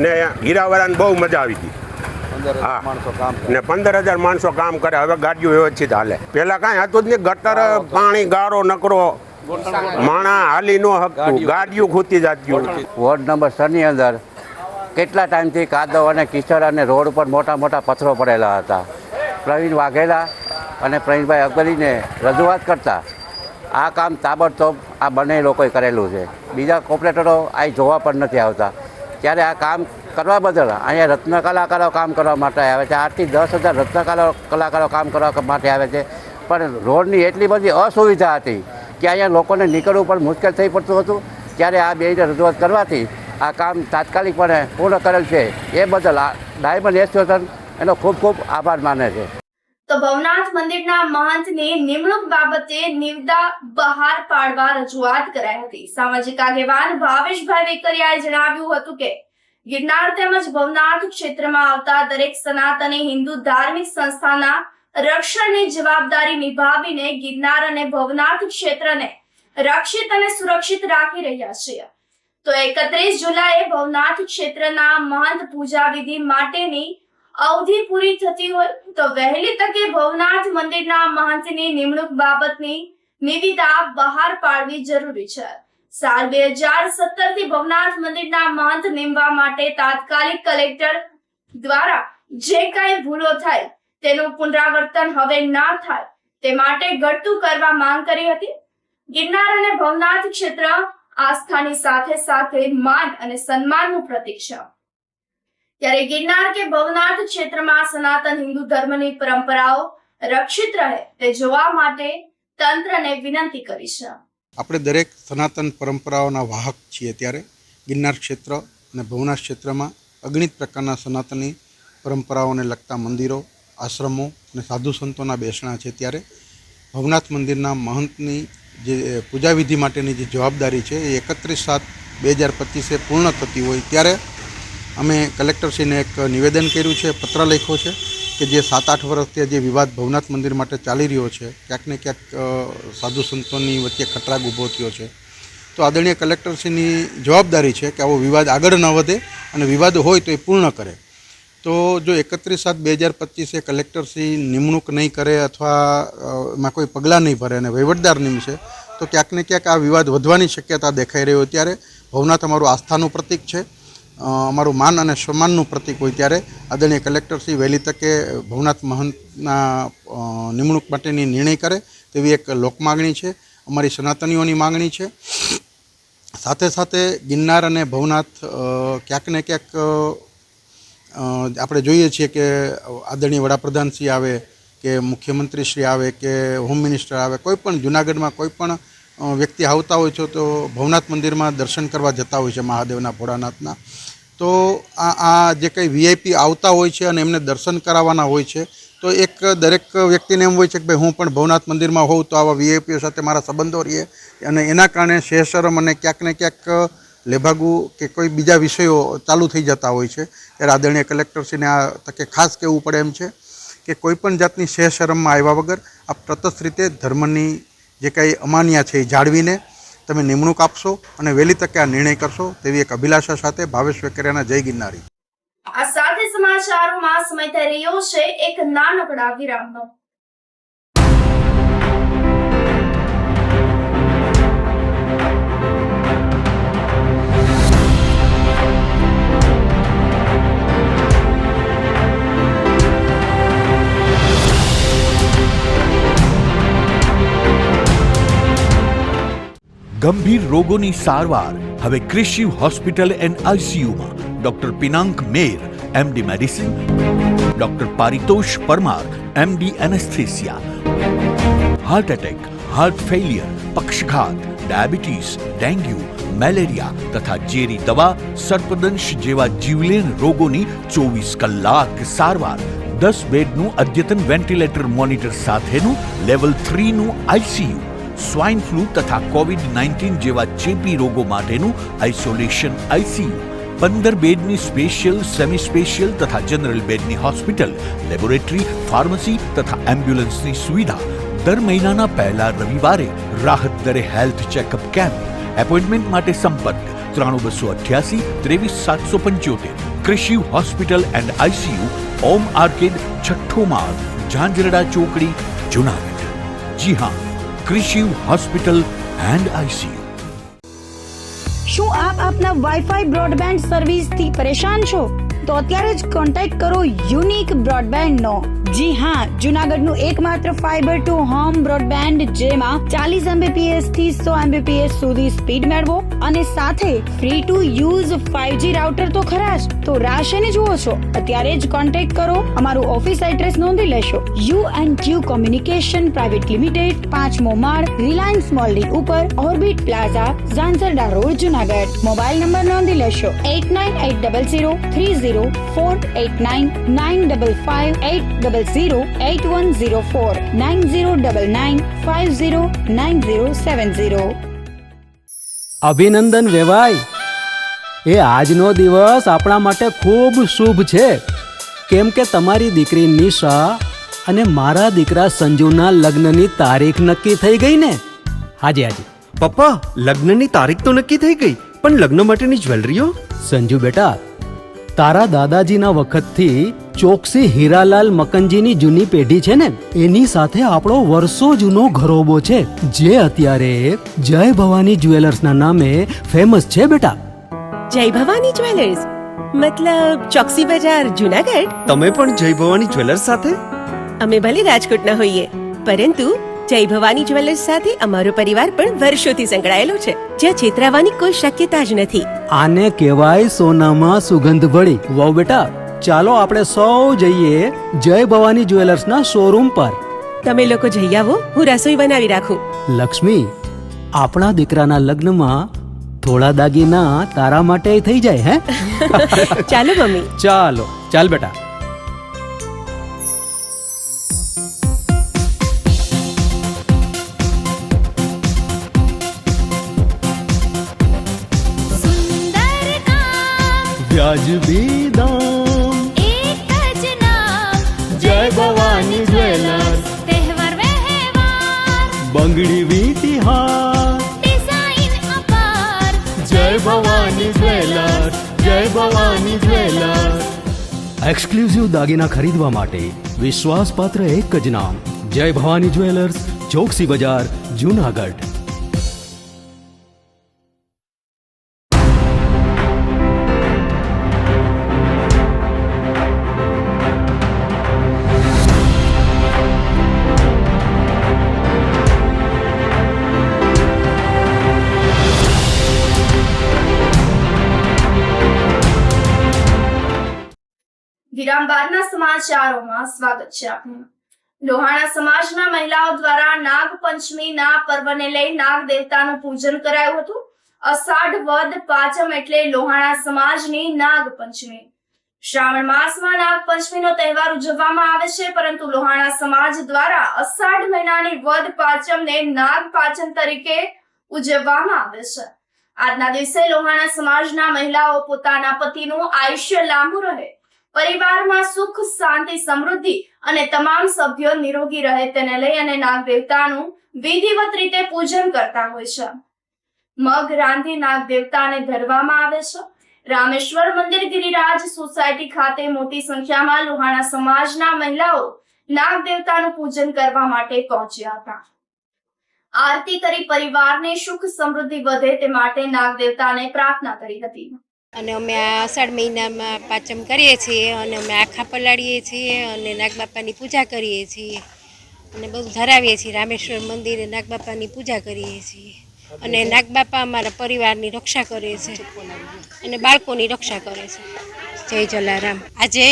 ને હીરાવાળાને બહુ મજા આવી ગઈ. હા ને 15,000 માણસો કામ કરે. હવે ગાડીઓ વ્યવસ્થિત હાલે. પહેલાં કાંઈ હતું જ નહીં, ગટર પાણી ગારો નકરો માણા હાલી ન હકતું, ગાડીઓ ખૂતી જતી. વોર્ડ નંબર 6 ની અંદર કેટલા ટાઈમથી કાદવ અને કીચડ અને રોડ ઉપર મોટા મોટા પથ્થરો પડેલા હતા. પ્રવીણ વાઘેલા અને પ્રવીણભાઈ અકબરીને રજૂઆત કરતા આ કામ તાબડતોબ આ બંને લોકોએ કરેલું છે. બીજા કોર્પોરેટરો અહીં જોવા પણ નથી આવતા. ત્યારે આ કામ કરવા બદલ અહીંયા રત્ન કલાકારો કામ કરવા માટે આવે છે. 8થી 10,000 રત્ન કલાકારો કામ કરવા માટે આવે છે. પણ રોડની એટલી બધી અસુવિધા હતી કે અહીંયા લોકોને નીકળવું પણ મુશ્કેલ થઈ પડતું હતું. ત્યારે આ બેને રજૂઆત કરવાથી આ કામ તાત્કાલિકપણે પૂર્ણ કરેલ છે. એ બદલ ડાયમંડ એસોસિએશન એનો ખૂબ ખૂબ આભાર માને છે. તો ભવનાથ મંદિરના મહંતની નિમણૂક બાબતે નિવેદન બહાર પાડવા રજૂઆત કરાઈ હતી. સામાજિક આગેવાન ભાવેશભાઈ વેકરિયાએ જણાવ્યું હતું કે ગિરનાર તેમજ ભવનાથ ક્ષેત્રમાં આવતા દરેક સનાતની હિન્દુ ધાર્મિક સંસ્થાના રક્ષણની જવાબદારી નિભાવીને ગિરનાર અને ભવનાથ ક્ષેત્રને રક્ષિત અને સુરક્ષિત રાખી રહ્યા છીએ. તો 31 જુલાઈએ ભવનાથ ક્ષેત્રના મહંત પૂજા વિધિ માટેની અવધિ પૂરી થતી હોય તો વહેલી તકે ભવનાથ મંદિરના મહંતની નિમણૂક બાબતની નિવિદા બહાર પાડવી જરૂરી છે. સાલ 2017 થી ભવનાથ મંદિરના મહંત નિમવા માટે તાત્કાલિક કલેક્ટર દ્વારા જે કાંઈ ભૂલો થાય તેનું પુનરાવર્તન હવે ના થાય તે માટે ઘટતું કરવા માંગ કરી હતી. ગિરનાર અને ભવનાથ ક્ષેત્ર આસ્થાની સાથે સાથે માન અને સન્માનનું પ્રતીક છે. ત્યારે ગિરનાર કે ભવનાથ ક્ષેત્રમાં સનાતન હિન્દુ ધર્મની પરંપરાઓ રક્ષિત રહે તે જોવા માટે તંત્રને વિનંતી કરી છે. આપણે દરેક સનાતન પરંપરાઓના વાહક છીએ. ત્યારે ગિરનાર ક્ષેત્ર અને ભવનાથ ક્ષેત્રમાં અગણિત પ્રકારના સનાતની પરંપરાઓને લગતા મંદિરો, આશ્રમો અને સાધુ સંતોના બેસણા છે. ત્યારે ભવનાથ મંદિરના મહંતની જે પૂજાવિધિ માટેની જે જવાબદારી છે એ 31/7/2025 પૂર્ણ થતી હોય ત્યારે અમે કલેક્ટરશ્રીને એક નિવેદન કર્યું છે, પત્ર લખ્યો છે કે જે 7-8 વર્ષથી જે વિવાદ ભવનાથ મંદિર માટે ચાલી રહ્યો છે, ક્યાંક ને ક્યાંક સાધુ સંતોની વચ્ચે ખટરાગ ઊભો થયો છે. તો આદરણીય કલેક્ટરશ્રીની જવાબદારી છે કે આવો વિવાદ આગળ ન વધે અને વિવાદ હોય તો એ પૂર્ણ કરે. તો જો 31/7/2025 કલેક્ટરશ્રી નિમણૂક નહીં કરે અથવા એમાં કોઈ પગલાં નહીં ભરે અને વહીવટદાર નિમશે તો ક્યાંક ને ક્યાંક આ વિવાદ વધવાની શક્યતા દેખાઈ રહી હોય ત્યારે ભવનાથ અમારું આસ્થાનું પ્રતીક છે, અમારું માન અને સન્માનનું પ્રતીક હોય ત્યારે આદરણીય કલેક્ટરશ્રી વહેલી તકે ભવનાથ મહંતના નિમણૂક માટેની નિર્ણય કરે તેવી એક લોકમાગણી છે, અમારી સનાતનીઓની માગણી છે. સાથે સાથે ગિરનાર અને ભવનાથ ક્યાંક ને ક્યાંક આપણે જોઈએ છીએ કે આદરણીય વડાપ્રધાનશ્રી આવે કે મુખ્યમંત્રીશ્રી આવે કે હોમ મિનિસ્ટર આવે, કોઈ પણ જૂનાગઢમાં કોઈ પણ વ્યક્તિ આવતા હોય છે તો ભવનાથ મંદિરમાં દર્શન કરવા જતા હોય છે મહાદેવના ભોળાનાથના. તો આ જે કંઈ વીઆઈપી આવતા હોય છે અને એમને દર્શન કરાવવાના હોય છે તો એક દરેક વ્યક્તિને એમ હોય છે કે ભાઈ હું પણ ભવનાથ મંદિરમાં હોઉં તો આવા વીઆઈપીઓ સાથે મારા સંબંધો રહીએ અને એના કારણે શેષરમ અને ક્યાંક ને ક્યાંક લેભાગુ કે કોઈ બીજા વિષયો ચાલુ થઈ જતા હોય છે. ત્યારે આદરણીય કલેક્ટરશ્રીને આ તકે ખાસ કહેવું પડે એમ છે કે કોઈપણ જાતની શેષરમમાં આવ્યા વગર આ તટસ્થ રીતે ધર્મની જે કંઈ અમાન્યા છે એ જાળવીને તમે નિમણૂક આપશો અને વહેલી તકે આ નિર્ણય કરશો તેવી એક અભિલાષા સાથે ભાવેશ વેકરિયાના જય ગિરનારી. આ સાથે સમાચારોમાં સમય થઈ રહ્યો છે એક નાનકડા વિરામનો. ગંભીર રોગોની સારવાર હવે કૃષિ હોસ્પિટલ એન્ડ આઈસીયુમાં doctor Pinank Mer MD medicine, doctor Paritosh Parmar MD anaesthesia, heart attack, heart failure, પક્ષઘાત, ડાયાબિટીસ, ડેન્ગ્યુ, મેલેરિયા તથા ઝેરી દવા, સર્પદંશ જેવા જીવલેણ રોગોની 24 કલાક સારવાર, 10 બેડનું અદ્યતન વેન્ટિલેટર મોનિટર સાથેનું લેવલ 3નું આઈસીયુ, સ્વાઇન ફ્લૂ તથા કોવિડ-19 જેવા ચેપી રોગો માટેનું આઇસોલેશન આઈસીયુ, 15 બેડની સ્પેશિયલ, સેમી સ્પેશિયલ તથા જનરલ બેડની હોસ્પિટલ, લેબોરેટરી, ફાર્મસી તથા એમ્બ્યુલન્સની સુવિધા, દર મહિનાના પહેલા રવિવારે રાહત દરે હેલ્થ ચેકઅપ કેમ્પ. એપોઇન્ટમેન્ટ માટે સંપર્ક 9288 23775. કૃષિ hospital and ICU, Om arcade, છઠ્ઠો માળ, ઝાંઝરડા ચોકડી, જુનાગઢ. જી હા, કૃષિ હોસ્પિટલ એન્ડ આઈસીયુ. શું આપ આપના વાઈફાઈ બ્રોડબેન્ડ સર્વિસથી પરેશાન છો? તો અત્યારે જ કોન્ટેક્ટ કરો યુનિક બ્રોડબેન્ડ નો. જી હા, જુનાગઢનું એકમાત્ર ફાઈબર ટુ હોમ બ્રોડબેન્ડ જેમાં 40 Mbps થી 100 Mbps સુધી સ્પીડ મેળવો અને સાથે free to use 5G router તો ખરા જ. તો રાહ શેની જુઓ છો? અત્યારે જ કોન્ટેક્ટ કરો. અમારું ઓફિસ એડ્રેસ નોંધી લેશો. U&Q કોમ્યુનિકેશન પ્રાઇવેટ લિમિટેડ, 5મો માળ, રિલાયન્સ મોલની ઉપર, orbit plaza, Zanzarda road, Junagadh. Mobile number નોંધી લેશો 89800304895580808104 9099509070. અભિનંદન વેવાય. એ આજનો દિવસ આપણા માટે ખૂબ શુભ છે કેમ કે તમારી દીકરી નિશા અને મારા દીકરા સંજુના લગ્નની તારીખ નક્કી થઈ ગઈ ને. હાજી હાજી પપ્પા, લગ્નની તારીખ તો નક્કી થઈ ગઈ, પણ લગ્ન માટેની જ્વેલરીઓ? સંજુ બેટા, તારા દાદાજીના વખતથી ચોકસી હીરાલાલ મકનજીની જૂની પેઢી છે ને એની સાથે આપણો વર્ષો જૂનો ઘરોબો છે જે અત્યારે જય ભવાની જ્વેલર્સના નામે ફેમસ છે બેટા. જય ભવાની જ્વેલર્સ મતલબ ચોકસી બજાર, જુનાગઢ? તમે પણ જય ભવાની જ્વેલર્સ સાથે? અમે ભલે રાજકોટના હોઈએ પરંતુ જય ભવાની જ્વેલર્સ સાથે અમારો પરિવાર પણ વર્ષોથી સંકળાયેલો છે, જ્યાં છેતરાવાની કોઈ શક્યતા જ નથી. આને કહેવાય સોનામાં સુગંધ ભળી. વાવ બેટા, ચાલો આપણે સૌ જઈએ જય ભવાની જ્વેલર્સના શોરૂમ પર. તમે લોકો જઈ આવો, હું રસોઈ બનાવી રાખું. લક્ષ્મી, આપણા દીકરાના લગ્નમાં થોડા દાગીના તારા માટે થઈ જાય. હે ચાલો મમ્મી. ચાલો ચાલ બેટા. વ્યાજબી દામ, એક જ નામ, જય ભવાની જ્વેલર્સ. તહેવાર વ્યવહાર, બંગડી વીંટી હાર, ડિઝાઇન અપાર, જય ભવાની જ્વેલર્સ, જય ભવાની જ્વેલર્સ. એક્સક્લુઝિવ દાગીના ખરીદવા માટે વિશ્વાસપાત્ર એક જ નામ, જય ભવાની જ્વેલર્સ, ચોકસી બજાર, જુનાગઢ. વિરામ બાદના સમાચારોમાં સ્વાગત છે આપનું. લોહાણા સમાજના મહિલાઓ દ્વારા નાગ પંચમીના પર્વને લઈ નાગ દેવતાનું પૂજન કરાયું હતું. અષાઢ વદ પાંચમ એટલે લોહાણા સમાજની નાગ પંચમી. શ્રાવણ માસમાં નાગ પંચમીનો તહેવાર ઉજવવામાં આવે છે, પરંતુ લોહાણા સમાજ દ્વારા અષાઢ મહિનાની વદ પાંચમને નાગ પાંચમ તરીકે ઉજવવામાં આવે છે. આજના દિવસે લોહાણા સમાજના મહિલાઓ પોતાના પતિનું આયુષ્ય લાંબુ રહે, પરિવારમાં સુખ શાંતિ સમૃદ્ધિ અને તમામ સભ્યો નિરોગી રહે તેને લઈ અને નાગ દેવતાનું વિધિવત રીતે પૂજન કરતા હોય છે. મગ રાંધી નાગ દેવતાને ધરવામાં આવે છે. રામેશ્વર મંદિર ગિરિરાજ સોસાયટી ખાતે મોટી સંખ્યામાં લોહાણા સમાજના મહિલાઓ નાગ દેવતાનું પૂજન કરવા માટે પહોંચ્યા હતા. આરતી કરી પરિવારને સુખ સમૃદ્ધિ વધે તે માટે નાગ દેવતાને પ્રાર્થના કરી હતી. અને અમે આ અષાઢ મહિનામાં પાંચમ કરીએ છીએ અને અમે આખા પલાળીએ છીએ અને નાગબાપાની પૂજા કરીએ છીએ અને બધું ધરાવીએ છીએ. રામેશ્વર મંદિરે નાગબાપાની પૂજા કરીએ છીએ અને નાગબાપા અમારા પરિવારની રક્ષા કરે છે અને બાળકોની રક્ષા કરે છે. જય જલારામ. આજે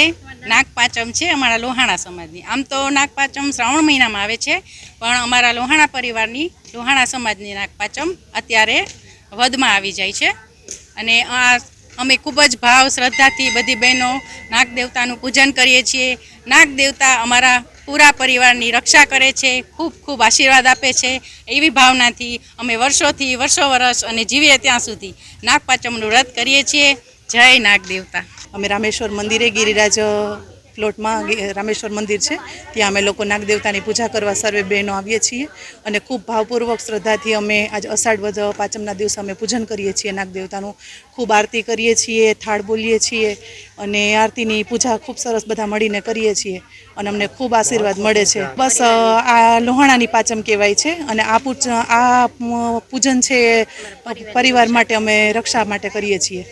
નાગપાંચમ છે અમારા લોહાણા સમાજની. આમ તો નાગપાંચમ શ્રાવણ મહિનામાં આવે છે, પણ અમારા લોહાણા પરિવારની લોહાણા સમાજની નાગપાંચમ અત્યારે વધમાં આવી જાય છે. અને અમે ખૂબ જ ભાવ શ્રદ્ધાથી બધી બહેનો નાગ દેવતાનું પૂજન કરીએ છીએ. નાગ દેવતા અમારા પૂરા પરિવારની રક્ષા કરે છે, ખૂબ ખૂબ આશીર્વાદ આપે છે. એવી ભાવનાથી અમે વર્ષોથી વર્ષો વર્ષ અને જીવીએ ત્યાં સુધી નાગપાંચમનું વ્રત કરીએ છીએ. જય નાગ દેવતા. અમે રામેશ્વર મંદિરે ગિરિરાજ પ્લોટમાં રામેશ્વર મંદિર છે, ત્યાં અમે લોકો નાગદેવતાની પૂજા કરવા સર્વે બહેનો આવીએ છીએ અને ખૂબ ભાવપૂર્વક શ્રદ્ધાથી અમે આજ અષાઢ વદ પાંચમના દિવસે અમે પૂજન કરીએ છીએ નાગદેવતાનું. ખૂબ આરતી કરીએ છીએ, થાળ બોલીએ છીએ અને આરતીની પૂજા ખૂબ સરસ બધા મળીને કરીએ છીએ અને અમને ખૂબ આશીર્વાદ મળે છે. બસ આ લોહાણાની પાંચમ કહેવાય છે અને આ પૂજન છે પરિવાર માટે અમે રક્ષા માટે કરીએ છીએ.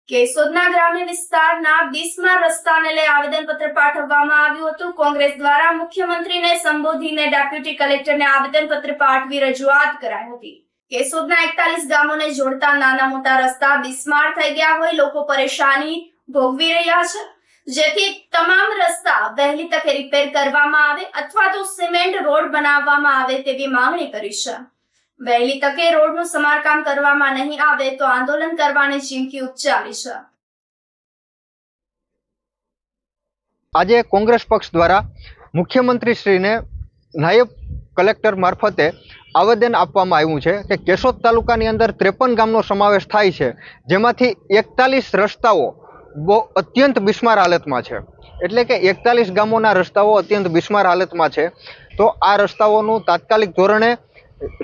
કેશોદના ગ્રામ્ય વિસ્તારના બિસ્માર રસ્તાને લઈ આવેદનપત્ર પાઠવવામાં આવ્યું હતું. કોંગ્રેસ દ્વારા મુખ્યમંત્રીને સંબોધીને ડેપ્યુટી કલેક્ટરને આવેદનપત્ર પાઠવી રજૂઆત કરાઈ હતી. કેશોદના 41 ગામોને જોડતા નાના મોટા રસ્તા બિસ્માર થઈ ગયા હોય લોકો પરેશાની ભોગવી રહ્યા છે, જેથી તમામ રસ્તા વહેલી તકે રિપેર કરવામાં આવે અથવા તો સિમેન્ટ રોડ બનાવવામાં આવે તેવી માંગણી કરી છે. વહેલી તકે રોડનું સમારકામ કરવામાં નહીં આવે તો આંદોલન કરવાની ચીમકી ઉચ્ચારી છે. આજે કોંગ્રેસ પક્ષ દ્વારા મુખ્યમંત્રીશ્રીને નાયબ કલેક્ટર મારફતે આવેદન આપવામાં આવ્યું છે કે કેશોદ તાલુકાની અંદર 53 ગામનો સમાવેશ થાય છે, જેમાંથી 41 રસ્તાઓ અત્યંત બિસ્માર હાલતમાં છે. એટલે કે 41 ગામોના રસ્તાઓ અત્યંત બિસ્માર હાલતમાં છે. તો આ રસ્તાઓનું તાત્કાલિક ધોરણે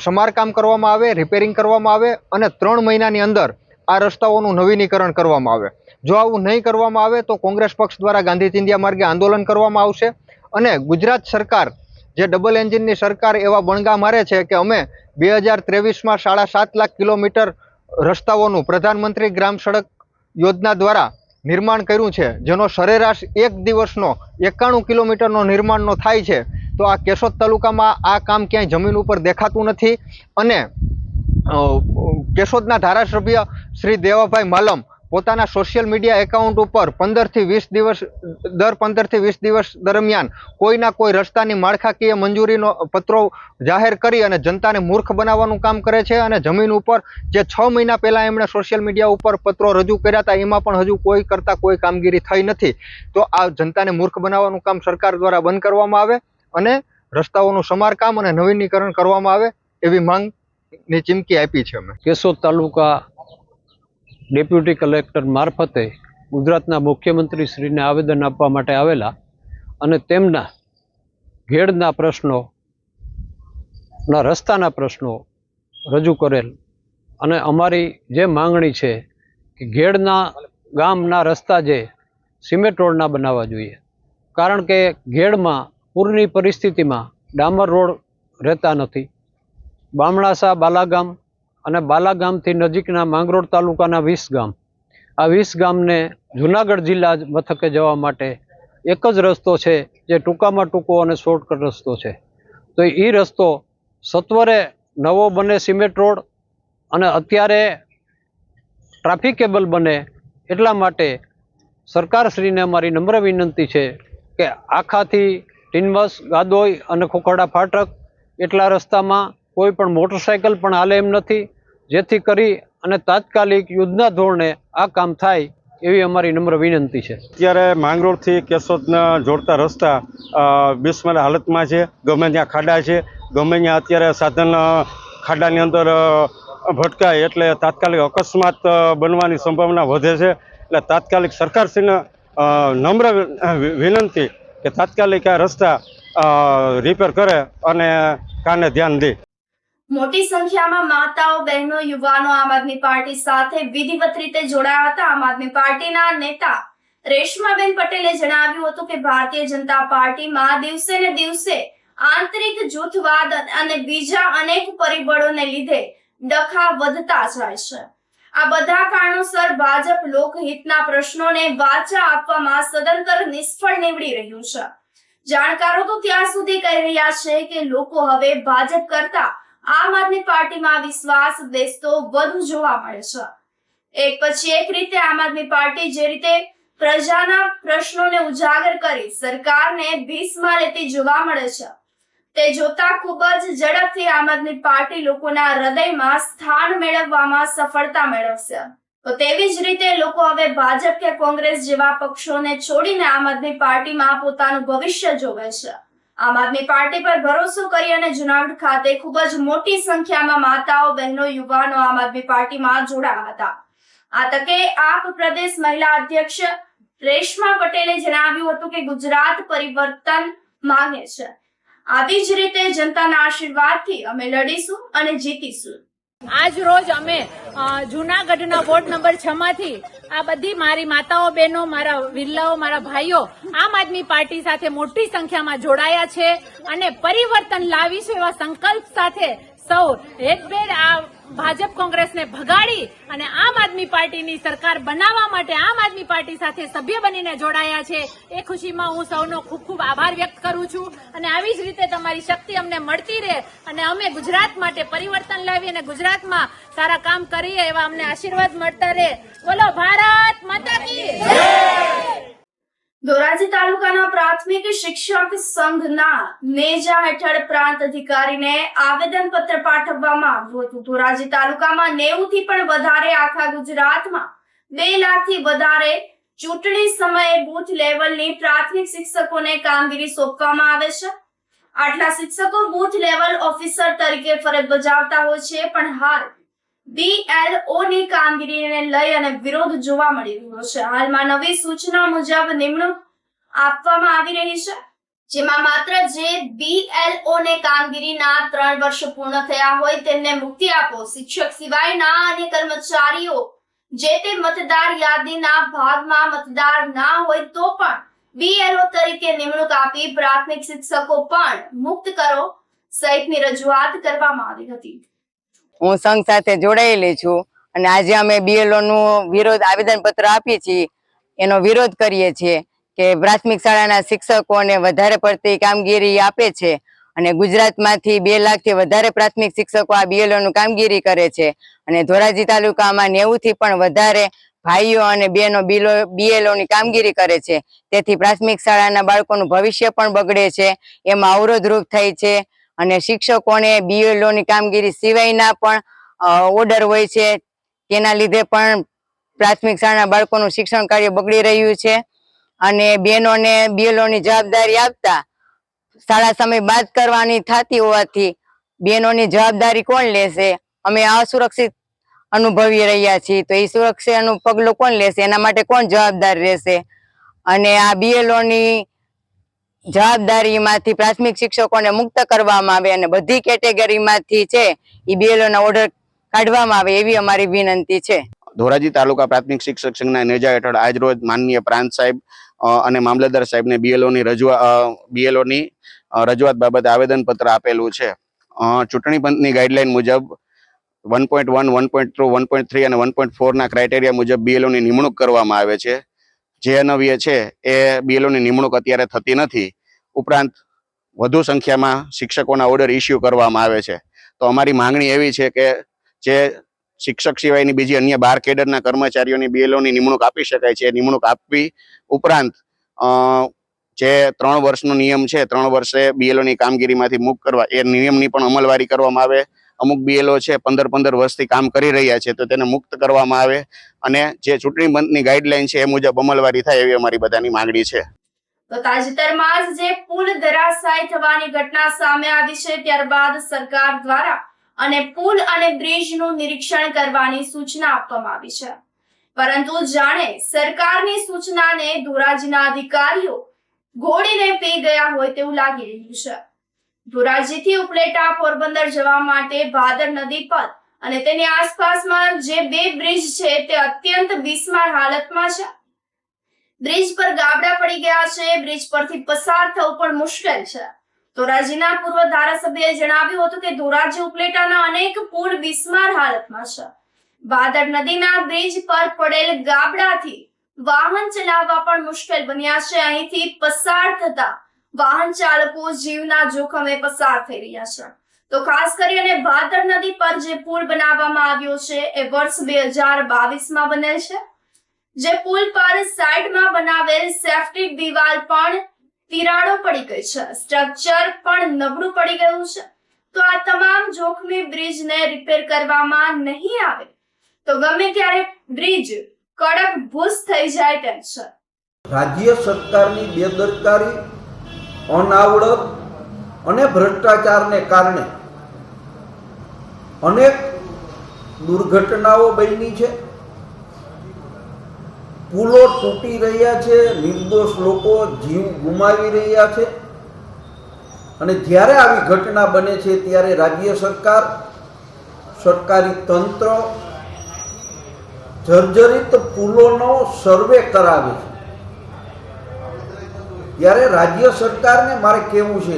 સમારકામ કરવામાં આવે, રિપેરિંગ કરવામાં આવે અને 3 મહિનાની અંદર આ રસ્તાઓનું નવીનીકરણ કરવામાં આવે. જો આવું નહીં કરવામાં આવે તો કોંગ્રેસ પક્ષ દ્વારા ગાંધી ચિંધ્યા માર્ગે આંદોલન કરવામાં આવશે. અને ગુજરાત સરકાર જે ડબલ એન્જિનની સરકાર એવા બણગા મારે છે કે અમે 2023માં 7.5 લાખ કિલોમીટર રસ્તાઓનું પ્રધાનમંત્રી ગ્રામ સડક યોજના દ્વારા નિર્માણ કર્યું છે, જેનો સરેરાશ એક દિવસનો 91 કિલોમીટરનો નિર્માણનો થાય છે. તો આ કેશોદ તાલુકામાં આ કામ ક્યાંય જમીન ઉપર દેખાતું નથી. અને કેશોદના ધારાસભ્ય શ્રી દેવાભાઈ માલમ પોતાના સોશિયલ મીડિયા એકાઉન્ટ ઉપર 15 થી 20 દિવસ દરમિયાન કોઈના કોઈ રસ્તાની માળખાકીય મંજૂરીનો પત્રો જાહેર કરી અને જનતાને મૂર્ખ બનાવવાનું કામ કરે છે. અને જમીન ઉપર જે 6 મહિના પહેલાં એમણે સોશિયલ મીડિયા ઉપર પત્રો રજૂ કર્યા હતા એમાં પણ હજુ કોઈ કામગીરી થઈ નથી. તો આ જનતાને મૂર્ખ બનાવવાનું કામ સરકાર દ્વારા બંધ કરવામાં આવે અને રસ્તાઓનું સમારકામ અને નવીનીકરણ કરવામાં આવે એવી માંગની ચીમકી આપી છે. અમે કેશોદ તાલુકા ડેપ્યુટી કલેક્ટર મારફતે ગુજરાતના મુખ્યમંત્રીશ્રીને આવેદન આપવા માટે આવેલા અને તેમના ઘેડના પ્રશ્નોના રસ્તાના પ્રશ્નો રજૂ કરેલ અને અમારી જે માંગણી છે કે ઘેડના ગામના રસ્તા જે સિમેન્ટ રોડ ના બનાવવા જોઈએ. કારણ કે ઘેડમાં પૂરની પરિસ્થિતિમાં ડામર રોડ રહેતા નથી. બામણાસા બાલાગામ અને બાલાગામથી નજીકના માંગરોળ તાલુકાના 20 ગામ, આ 20 ગામને જુનાગઢ જિલ્લા મથકે જવા માટે એક જ રસ્તો છે જે ટૂંકામાં ટૂંકો અને શોર્ટકટ રસ્તો છે. તો એ રસ્તો સત્વરે નવો બને સિમેન્ટ રોડ અને અત્યારે ટ્રાફિકેબલ બને એટલા માટે સરકારશ્રીને અમારી નમ્ર વિનંતી છે કે આખાથી ટીનબસ, ગાદોઈ અને ખોખરડા ફાટક એટલા રસ્તામાં કોઈ પણ મોટરસાયકલ પણ હાલે એમ નથી, જેથી કરી અને તાત્કાલિક યુદ્ધના ધોરણે આ કામ થાય એવી અમારી નમ્ર વિનંતી છે. અત્યારે માંગરોળથી કેશોદને જોડતા રસ્તા બિસ્માર હાલતમાં છે. ગમે ત્યાં ખાડા છે, ગમે ત્યાં અત્યારે સાધન ખાડાની અંદર ભટકાય એટલે તાત્કાલિક અકસ્માત બનવાની સંભાવના વધે છે. એટલે તાત્કાલિક સરકારશ્રીને નમ્ર વિનંતી કે તાત્કાલિક આ રસ્તા રિપેર કરે અને કાને ધ્યાન દે. મોટી સંખ્યામાં માતાઓ, બહેનો, યુવાનો આમ આદમી પાર્ટી સાથે વિધિવત રીતે જોડાયા હતા. આમ આદમી પાર્ટીના નેતા રેશમાબેન પટેલે જણાવ્યું હતું કે ભારતીય જનતા પાર્ટીમાં દિવસે ને દિવસે આંતરિક જૂથવાદ અને બીજા અનેક પરિબળોને લીધે ડખા વધતા જાય છે. આ બધા કારણોસર ભાજપ લોકહિતના પ્રશ્નોને વાચા આપવામાં સદંતર નિષ્ફળ નીવડી રહ્યું છે. જાણકારો તો ત્યાં સુધી કહી રહ્યા છે કે લોકો હવે ભાજપ કરતા આમ આદમી પાર્ટીમાં વિશ્વાસ બેસતો વધુ જોવા મળે છે. એક પછી એક રીતે આમ આદમી પાર્ટી જે રીતે પ્રજાના પ્રશ્નોને ઉજાગર કરી સરકારને ભીસમાં લેતી જોવા મળે છે, તે જોતા ખૂબ જ ઝડપથી આમ આદમી પાર્ટી લોકોના હૃદયમાં સ્થાન મેળવવામાં સફળતા મેળવશે. તો તેવી જ રીતે લોકો હવે ભાજપ કે કોંગ્રેસ જેવા પક્ષોને છોડીને આમ આદમી પાર્ટીમાં પોતાનું ભવિષ્ય જોવે છે. આમ આદમી પાર્ટી પર ભરોસો કરી અને જુનાગઢ ખાતે ખૂબ જ મોટી સંખ્યામાં માતાઓ, બહેનો, યુવાનો આમ આદમી પાર્ટીમાં જોડાયા હતા. આ તકે આપ પ્રદેશ મહિલા અધ્યક્ષ રેશમા પટેલે જણાવ્યું હતું કે ગુજરાત પરિવર્તન માંગે છે. આવી જ રીતે જનતાના આશીર્વાદથી અમે લડીશું અને જીતીશું. આજ રોજ અમે જુનાગઢના વોર્ડ નંબર 6 માંથી આ બધી મારી માતાઓ, બહેનો, મારા વિલ્લાઓ, મારા ભાઈઓ આમ આદમી પાર્ટી સાથે મોટી સંખ્યામાં જોડાયા છે અને પરિવર્તન લાવીશું એવા સંકલ્પ સાથે સૌ હેતભેર આ ભાજપ કોંગ્રેસને ભગાડી અને આમ આદમી પાર્ટીની સરકાર બનાવવા માટે આમ આદમી પાર્ટી સાથે સભ્ય બનીને જોડાયા છે. એ ખુશીમાં હું સૌનો ખૂબ ખૂબ આભાર વ્યક્ત કરું છું અને આવી જ રીતે તમારી શક્તિ અમને મળતી રહે અને અમે ગુજરાત માટે પરિવર્તન લાવી અને ગુજરાતમાં સારા કામ કરીએ એવા અમને આશીર્વાદ મળતા રહે. બોલો ભારત માતા કી જય. ધોરાજી તાલુકાના પ્રાથમિક શિક્ષક સંઘના નેજા હેઠળ પ્રાંત અધિકારીને આવેદન પત્ર પાઠવવામાં આવ્યું હતું. ધોરાજી તાલુકામાં 90 થી પણ વધારે, આખા ગુજરાતમાં 2 લાખથી વધારે ચૂંટણી સમયે બૂથ લેવલની પ્રાથમિક શિક્ષકોને કામગીરી સોંપવામાં આવે છે. આટલા શિક્ષકો બૂથ લેવલ ઓફિસર તરીકે ફરજ બજાવતા હોય છે, પણ હાલ BLO ની કામગીરીને લઈ અને વિરોધ જોવા મળી રહ્યો છે. હાલમાં નવી સૂચના મુજબ નિમણૂક આપવામાં આવી રહી છે, જેમાં માત્ર જે BLO ને કામગીરીના 3 વર્ષ પૂર્ણ થયા હોય તેમને મુક્તિ આપો. શિક્ષક સિવાયના અને કર્મચારીઓ જે તે મતદાર યાદીના ભાગમાં મતદાર ના હોય તો પણ BLO તરીકે નિમણૂક આપી પ્રાથમિક શિક્ષકો પણ મુક્ત કરો સહિતની રજૂઆત કરવામાં આવી હતી. હું સંઘ સાથે જોડાયેલી છું અને આજે અમે BLO નું વિરોધ આવેદન પત્ર આપીએ છીએ. એનો વિરોધ કરીએ છીએ કે પ્રાથમિક શાળાના શિક્ષકોને વધારે પડતી કામગીરી આપે છે અને ગુજરાતમાંથી 2 લાખથી વધારે પ્રાથમિક શિક્ષકો આ BLO નું કામગીરી કરે છે અને ધોરાજી તાલુકામાં 90 થી પણ વધારે ભાઈઓ અને બહેનો BLO ની કામગીરી કરે છે. તેથી પ્રાથમિક શાળાના બાળકોનું ભવિષ્ય પણ બગડે છે, એમાં અવરોધરૂપ થાય છે અને શિક્ષકોને BLO ની કામગીરી સિવાયના પણ ઓર્ડર હોય છે, તેના લીધે પણ પ્રાથમિક શાળાના બાળકોનું શિક્ષણ કાર્ય બગડી રહ્યું છે. અને બહેનોને BLO ની જવાબદારી આપતા શાળા સમય બાદ કરવાની થતી હોવાથી બહેનોની જવાબદારી કોણ લેશે? અમે અસુરક્ષિત અનુભવી રહ્યા છીએ, તો એ સુરક્ષાનું પગલું કોણ લેશે? એના માટે કોણ જવાબદાર રહેશે? અને આ BLO ની જવાબદારીમાંથી પ્રાથમિક શિક્ષકોને મુક્ત કરવામાં આવે અને બધી કેટેગરીમાંથી છે એ BLO ના ઓર્ડર કાઢવામાં આવે એવી અમારી વિનંતી છે. ધોરાજી તાલુકા પ્રાથમિક શિક્ષક સંઘના નેજા હેઠળ આજરોજ માનનીય પ્રાંત સાહેબ અને મામલતદાર સાહેબને બીએલઓની રજૂઆત બાબતે આવેદનપત્ર આપેલું છે. ચૂંટણી પંચની ગાઈડલાઈન મુજબ 1.1, 1.2, 1.3 અને 1.4 ક્રાઇટેરિયા મુજબ બીએલઓની નિમણૂક કરવામાં આવે છે. જે અનવ્ય છે એ બીએલઓની નિમણૂક અત્યારે થતી નથી. ઉપરાંત વધુ સંખ્યામાં શિક્ષકોના ઓર્ડર ઇસ્યુ કરવામાં આવે છે. તો અમારી માંગણી એવી છે કે જે શિક્ષક સિવાયની બીજી અન્ય 12 કેડરના કર્મચારીઓની બીએલઓની નિમણૂક આપી શકાય છે, નિમણૂક આપવી. ઉપરાંત જે 3 વર્ષનો નિયમ છે, 3 વર્ષે બીએલઓની કામગીરીમાંથી મુક્ત કરવા, એ નિયમની પણ અમલવારી કરવામાં આવે. અમુક બીએલઓ છે 15 વર્ષથી કામ કરી રહ્યા છે, તો તેને મુક્ત કરવામાં આવે અને જે ચૂંટણી પંચની ગાઈડલાઈન છે એ મુજબ અમલવારી થાય એવી અમારી બધાની માંગણી છે. તો તાજેતરમાં જ જે પુલ ધરાશાયી થવાની ઘટના સામે આવી છે, ત્યારબાદ સરકાર દ્વારા અને પુલ અને બ્રિજનું નિરીક્ષણ કરવાની સૂચના આપવામાં આવી છે. પરંતુ જાણે સરકારની સૂચનાને ધોરાજીના અધિકારીઓ ઘોડીને પી ગયા હોય તેવું લાગી રહ્યું છે. ધોરાજીથી ઉપલેટા પોરબંદર જવા માટે ભાદર નદી પર અને તેની આસપાસમાં જે 2 બ્રિજ છે તે અત્યંત બિસ્માર હાલતમાં છે. બ્રિજ પર ગાબડા પડી ગયા છે. બ્રિજ પરથી પસાર થવું પણ મુશ્કેલ છે. ધોરાજીના પૂર્વ ધારાસભ્યએ જણાવ્યું હતું કે ધોરાજી ઉપલેટાના અનેક પુલ બિસ્માર હાલતમાં છે. ભાદર નદીના બ્રિજ પર પડેલ ગાબડાથી વાહન ચલાવવા પણ મુશ્કેલ બન્યા છે. અહીંથી પસાર થતા વાહન ચાલકો જીવના જોખમે પસાર થઈ રહ્યા છે. તો ખાસ કરીને ભાદર નદી પર જે પુલ બનાવવામાં આવ્યો છે એ વર્ષ 2022માં બનેલ છે. જે પુલ પર સાઈડમાં બનાવેલ સેફ્ટી દિવાલ પણ તિરાડો પડી ગઈ છે. સ્ટ્રક્ચર પણ નબળું પડી ગયું છે. તો આ તમામ જોખમી બ્રિજને રિપેર કરવામાં નહીં આવે તો ગમે ત્યારે બ્રિજ કડક ભૂસ થઈ જાય તેમ છે. રાજ્ય સરકારની બેદરકારી, અનાવડત અને ભ્રષ્ટાચારને કારણે અનેક દુર્ઘટનાઓ બની છે. પુલો તૂટી રહ્યા છે, નિર્દોષ લોકો જીવ ગુમાવી રહ્યા છે. અને જ્યારે આવી ઘટના બને છે ત્યારે રાજ્ય સરકાર, સરકારી તંત્ર જર્જરિત પુલોનો સર્વે કરાવે છે. ત્યારે રાજ્ય સરકારને મારે કહેવું છે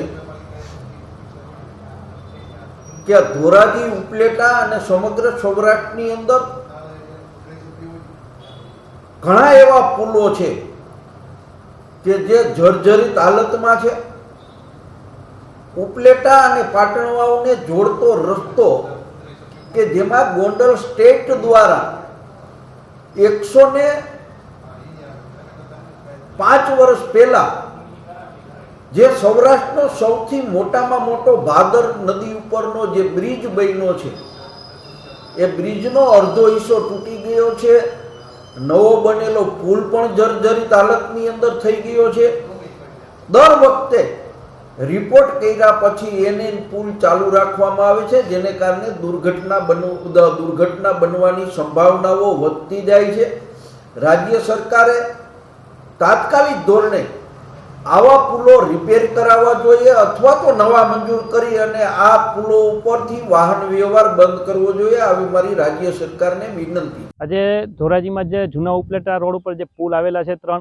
કે ધોરાજી, ઉપલેટા અને સમગ્ર સૌરાષ્ટ્રની અંદર ઘણા એવા પુલો છે કે જે જર્જરિત હાલતમાં છે. ઉપલેટા અને પાટણવાવને જોડતો રસ્તો કે જેમાં ગોંડલ સ્ટેટ દ્વારા 105 વર્ષ પહેલા જે સૌરાષ્ટ્રનો સૌથી મોટામાં મોટો ભાદર નદી ઉપરનો જે બ્રિજ બન્યો છે એ બ્રિજનો અડધો હિસ્સો તૂટી ગયો છે. નવો બનેલો પુલ પણ જર્જરિત હાલતની અંદર થઈ ગયો છે. દર વખતે રિપોર્ટ કર્યા પછી એને પુલ ચાલુ રાખવામાં આવે છે, જેને કારણે દુર્ઘટના બનવાની સંભાવનાઓ વધતી જાય છે. રાજ્ય સરકારે તાત્કાલિક ધોરણે આવા પુલો રિપેર કરાવવા જોઈએ અથવા તો નવા મંજૂર કરી અને આ પુલો ઉપરથી વાહન વ્યવહાર બંધ કરવો જોઈએ, આવી મારી રાજ્ય સરકારને વિનંતી. આજે ધોરાજીમાં જે જૂના ઉપલેટા રોડ ઉપર જે પુલ આવેલા છે 3,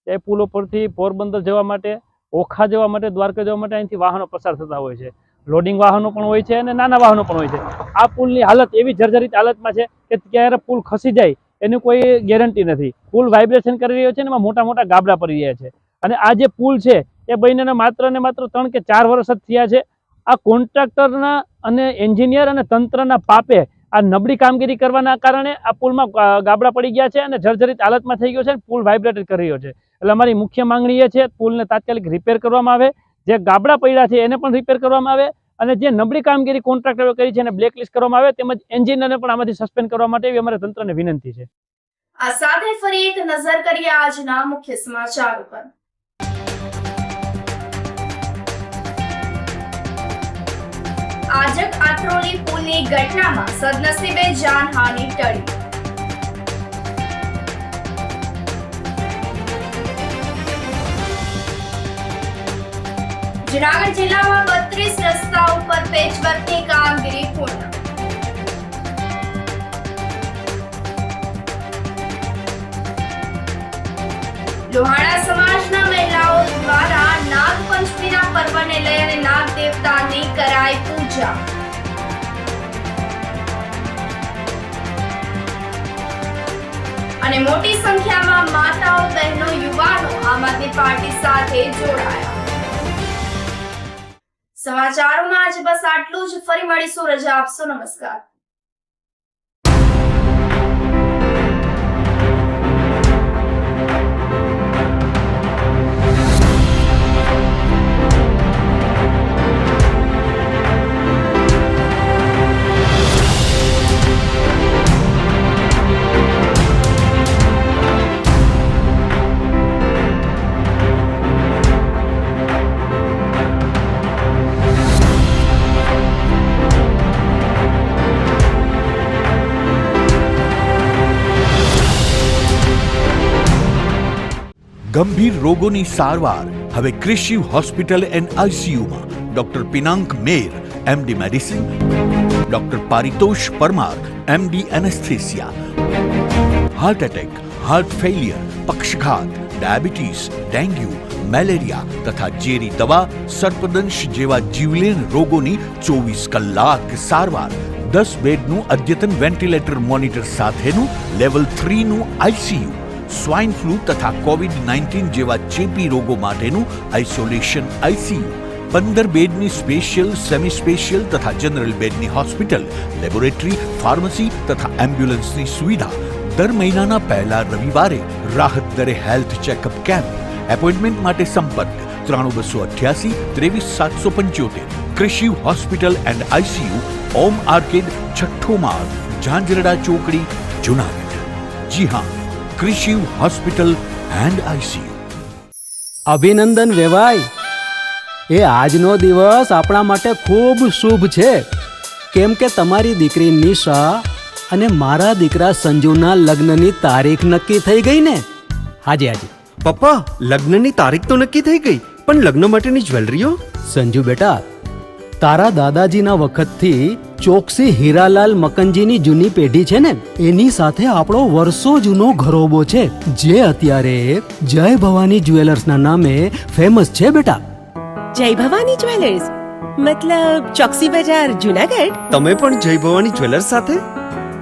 એ પુલ ઉપરથી પોરબંદર જવા માટે, ઓખા જવા માટે, દ્વારકા જવા માટે અહીંથી વાહનો પસાર થતા હોય છે. લોડિંગ વાહનો પણ હોય છે અને નાના વાહનો પણ હોય છે. આ પુલની હાલત એવી જર્જરિત હાલતમાં છે કે ક્યારે પુલ ખસી જાય એની કોઈ ગેરંટી નથી. પુલ વાઇબ્રેશન કરી રહ્યો છે ને એમાં મોટા મોટા ગાબડા પડી રહ્યા છે. અને આ જે પુલ છે એ બનીને માત્ર ને માત્ર 3 કે 4 વર્ષ જ થયા છે. આ કોન્ટ્રાક્ટરના અને એન્જિનિયર અને તંત્રના પાપે આ નબળી કામગીરી કરવાના કારણે આ પુલમાં ગાબડા પડી ગયા છે અને જર્જરિત હાલતમાં થઈ ગયો છે. પુલ વાઇબ્રેટ કરી રહ્યો છે. એટલે અમારી મુખ્ય માંગણી એ છે પુલને તાત્કાલિક રિપેર કરવામાં આવે, જે ગાબડા પડ્યા છે એને પણ રિપેર કરવામાં આવે અને જે નબળી કામગીરી કોન્ટ્રાક્ટરો કરી છે એને બ્લેકલિસ્ટ કરવામાં આવે, તેમજ એન્જિનિયરને પણ આમાંથી સસ્પેન્ડ કરવા માટે એવી અમારે તંત્રને વિનંતી છે. આ સાથે ફરી એક નજર કરીએ આજના મુખ્ય સમાચાર ઉપર. આજક આત્રોલી પુલની ઘટનામાં સદનસીબે જાનહાનિ ટળી. જૂનાગઢ જિલ્લામાં 32 રસ્તા ઉપર પેચવર્કની કામગીરી પૂર્ણ. લોહાણા સમાજના મહિલાઓ દ્વારા નાગપંચમીના પર્વને લઈ અને નાગ દેવતાની કરાઈ પૂજા. અને મોટી સંખ્યામાં માતાઓ, બહેનો, યુવાનો આમ આદમી પાર્ટી સાથે જોડાયા. સમાચારોમાં આજે બસ આટલું જ. ફરી મળીશું. રજા આપશો. નમસ્કાર. ગંભીર રોગોની સારવાર હવે ક્રિશિવ હોસ્પિટલ એન્ડ આઈસીયુમાં doctor Pinank Mer MD medicine, doctor Paritosh Parmar MD anaesthesia, heart attack, heart failure, પક્ષઘાત, ડાયાબિટીસ, ડેન્ગ્યુ, મેલેરિયા તથા ઝેરી દવા, સર્પદંશ જેવા જીવલેણ રોગોની 24 કલાક સારવાર. 10 બેડનું અદ્યતન વેન્ટિલેટર મોનિટર સાથેનું લેવલ 3નું આઈસીયુ, સ્વાઇન ફ્લૂ તથા કોવિડ-19 જેવા ચેપી રોગો માટેનું આઇસોલેશન આઈસીયુ, 15 બેડની સ્પેશિયલ, સેમી સ્પેશિયલ તથા જનરલ બેડની હોસ્પિટલ, લેબોરેટરી, ફાર્મસી તથા એમ્બ્યુલન્સની સુવિધા. દર મહિનાના પહેલા રવિવારે રાહત દરે હેલ્થ ચેકઅપ કેમ્પ. એપોઇન્ટમેન્ટ માટે સંપર્ક 9288 23775. Krishiv hospital and ICU, Om arcade, છઠ્ઠો માળ, ઝાંઝરડા ચોકડી, જુનાગઢ. જી હા, ક્રિશિવ હોસ્પિટલ એન્ડ આઈસીયુ. અભિનંદન વેવાઈ, એ આજનો દિવસ આપણા માટે ખૂબ શુભ છે, કેમ કે તમારી દીકરી નિશા અને મારા દીકરા સંજુના લગ્નની તારીખ નક્કી થઈ ગઈ ને. હાજી હાજી પપ્પા, લગ્નની તારીખ તો નક્કી થઈ ગઈ, પણ લગ્ન માટેની જ્વેલરીઓ? સંજુ બેટા, તારા દાદાજીના વખતથી ચોકસી હીરાલાલ મકનજીની જૂની પેઢી છે ને, એની સાથે આપણો વર્ષો જૂનો ઘરોબો છે, જે અત્યારે જય ભવાની જ્વેલર્સના નામે ફેમસ છે બેટા. જય ભવાની જ્વેલર્સ મતલબ ચોકસી બજાર, જુનાગઢ? તમે પણ જય ભવાની જ્વેલર્સ સાથે?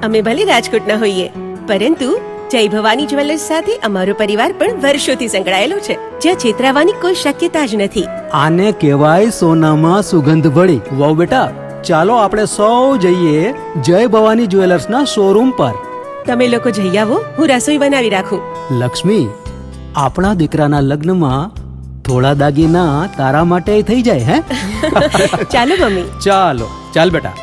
અમે ભલે રાજકોટના હોઈએ, પરંતુ જય ભવાની જ્વેલર્સ સાથે અમારો પરિવાર પણ વર્ષોથી સંકળાયેલો છે, જ્યાં છેતરાવાની કોઈ શક્યતા જ નથી. આને કહેવાય સોનામાં સુગંધ ભળી. વાવ બેટા, ચાલો આપણે સૌ જઈએ જય ભવાની જ્વેલર્સના શોરૂમ પર. તમે લોકો જઈ આવો, હું રસોઈ બનાવી રાખું. લક્ષ્મી, આપણા દીકરાના લગ્નમાં થોડા દાગીના તારા માટે થઈ જાય. હે ચાલો મમ્મી. ચાલો ચાલ બેટા.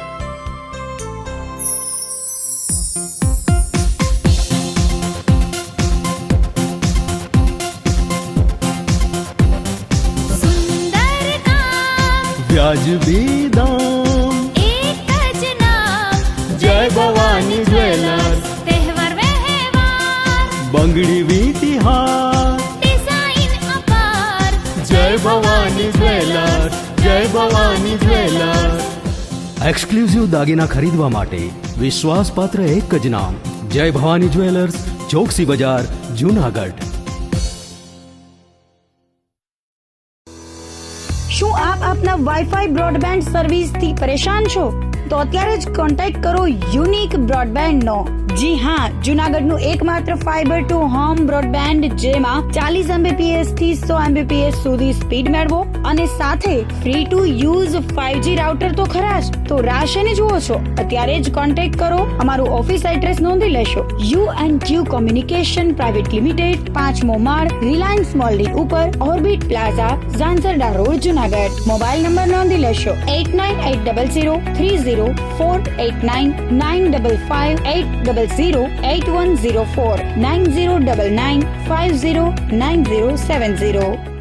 વ્યાજબી દામ, એક જ નામ, જય ભવાની જ્વેલર્સ. તહેવાર વ્યવહાર, બંગડી વીટી હાર, ડિઝાઇન અપાર, જય ભવાની જ્વેલર્સ, જય ભવાની જ્વેલર્સ. એક્સક્લુઝિવ દાગીના ખરીદવા માટે વિશ્વાસપાત્ર એક જ નામ, જય ભવાની જ્વેલર્સ, ચોકસી બજાર, જુનાગઢ. શું આપ આપના વાઈફાઈ બ્રોડબેન્ડ સર્વિસથી પરેશાન છો? તો અત્યારે જ કોન્ટેક્ટ કરો યુનિક બ્રોડબેન્ડ નો. જી હા, જુનાગઢનું એકમાત્ર ફાઈબર ટુ હોમ બ્રોડબેન્ડ, જેમાં 40 Mbps થી 100 Mbps સુધી સ્પીડ મેળવો અને સાથે free to use 5G router તો ખરા જ. તો રાહ શેની જુઓ છો? અત્યારે જ કોન્ટેક્ટ કરો. અમારું ઓફિસ એડ્રેસ નોંધી લેશો. U&Q કોમ્યુનિકેશન પ્રાઇવેટ લિમિટેડ, 5મો માળ, રિલાયન્સ મોલની ઉપર, orbit plaza, Zanzarda road, Junagadh. Mobile number નોંધી લેશો 898003048995580081049099509070.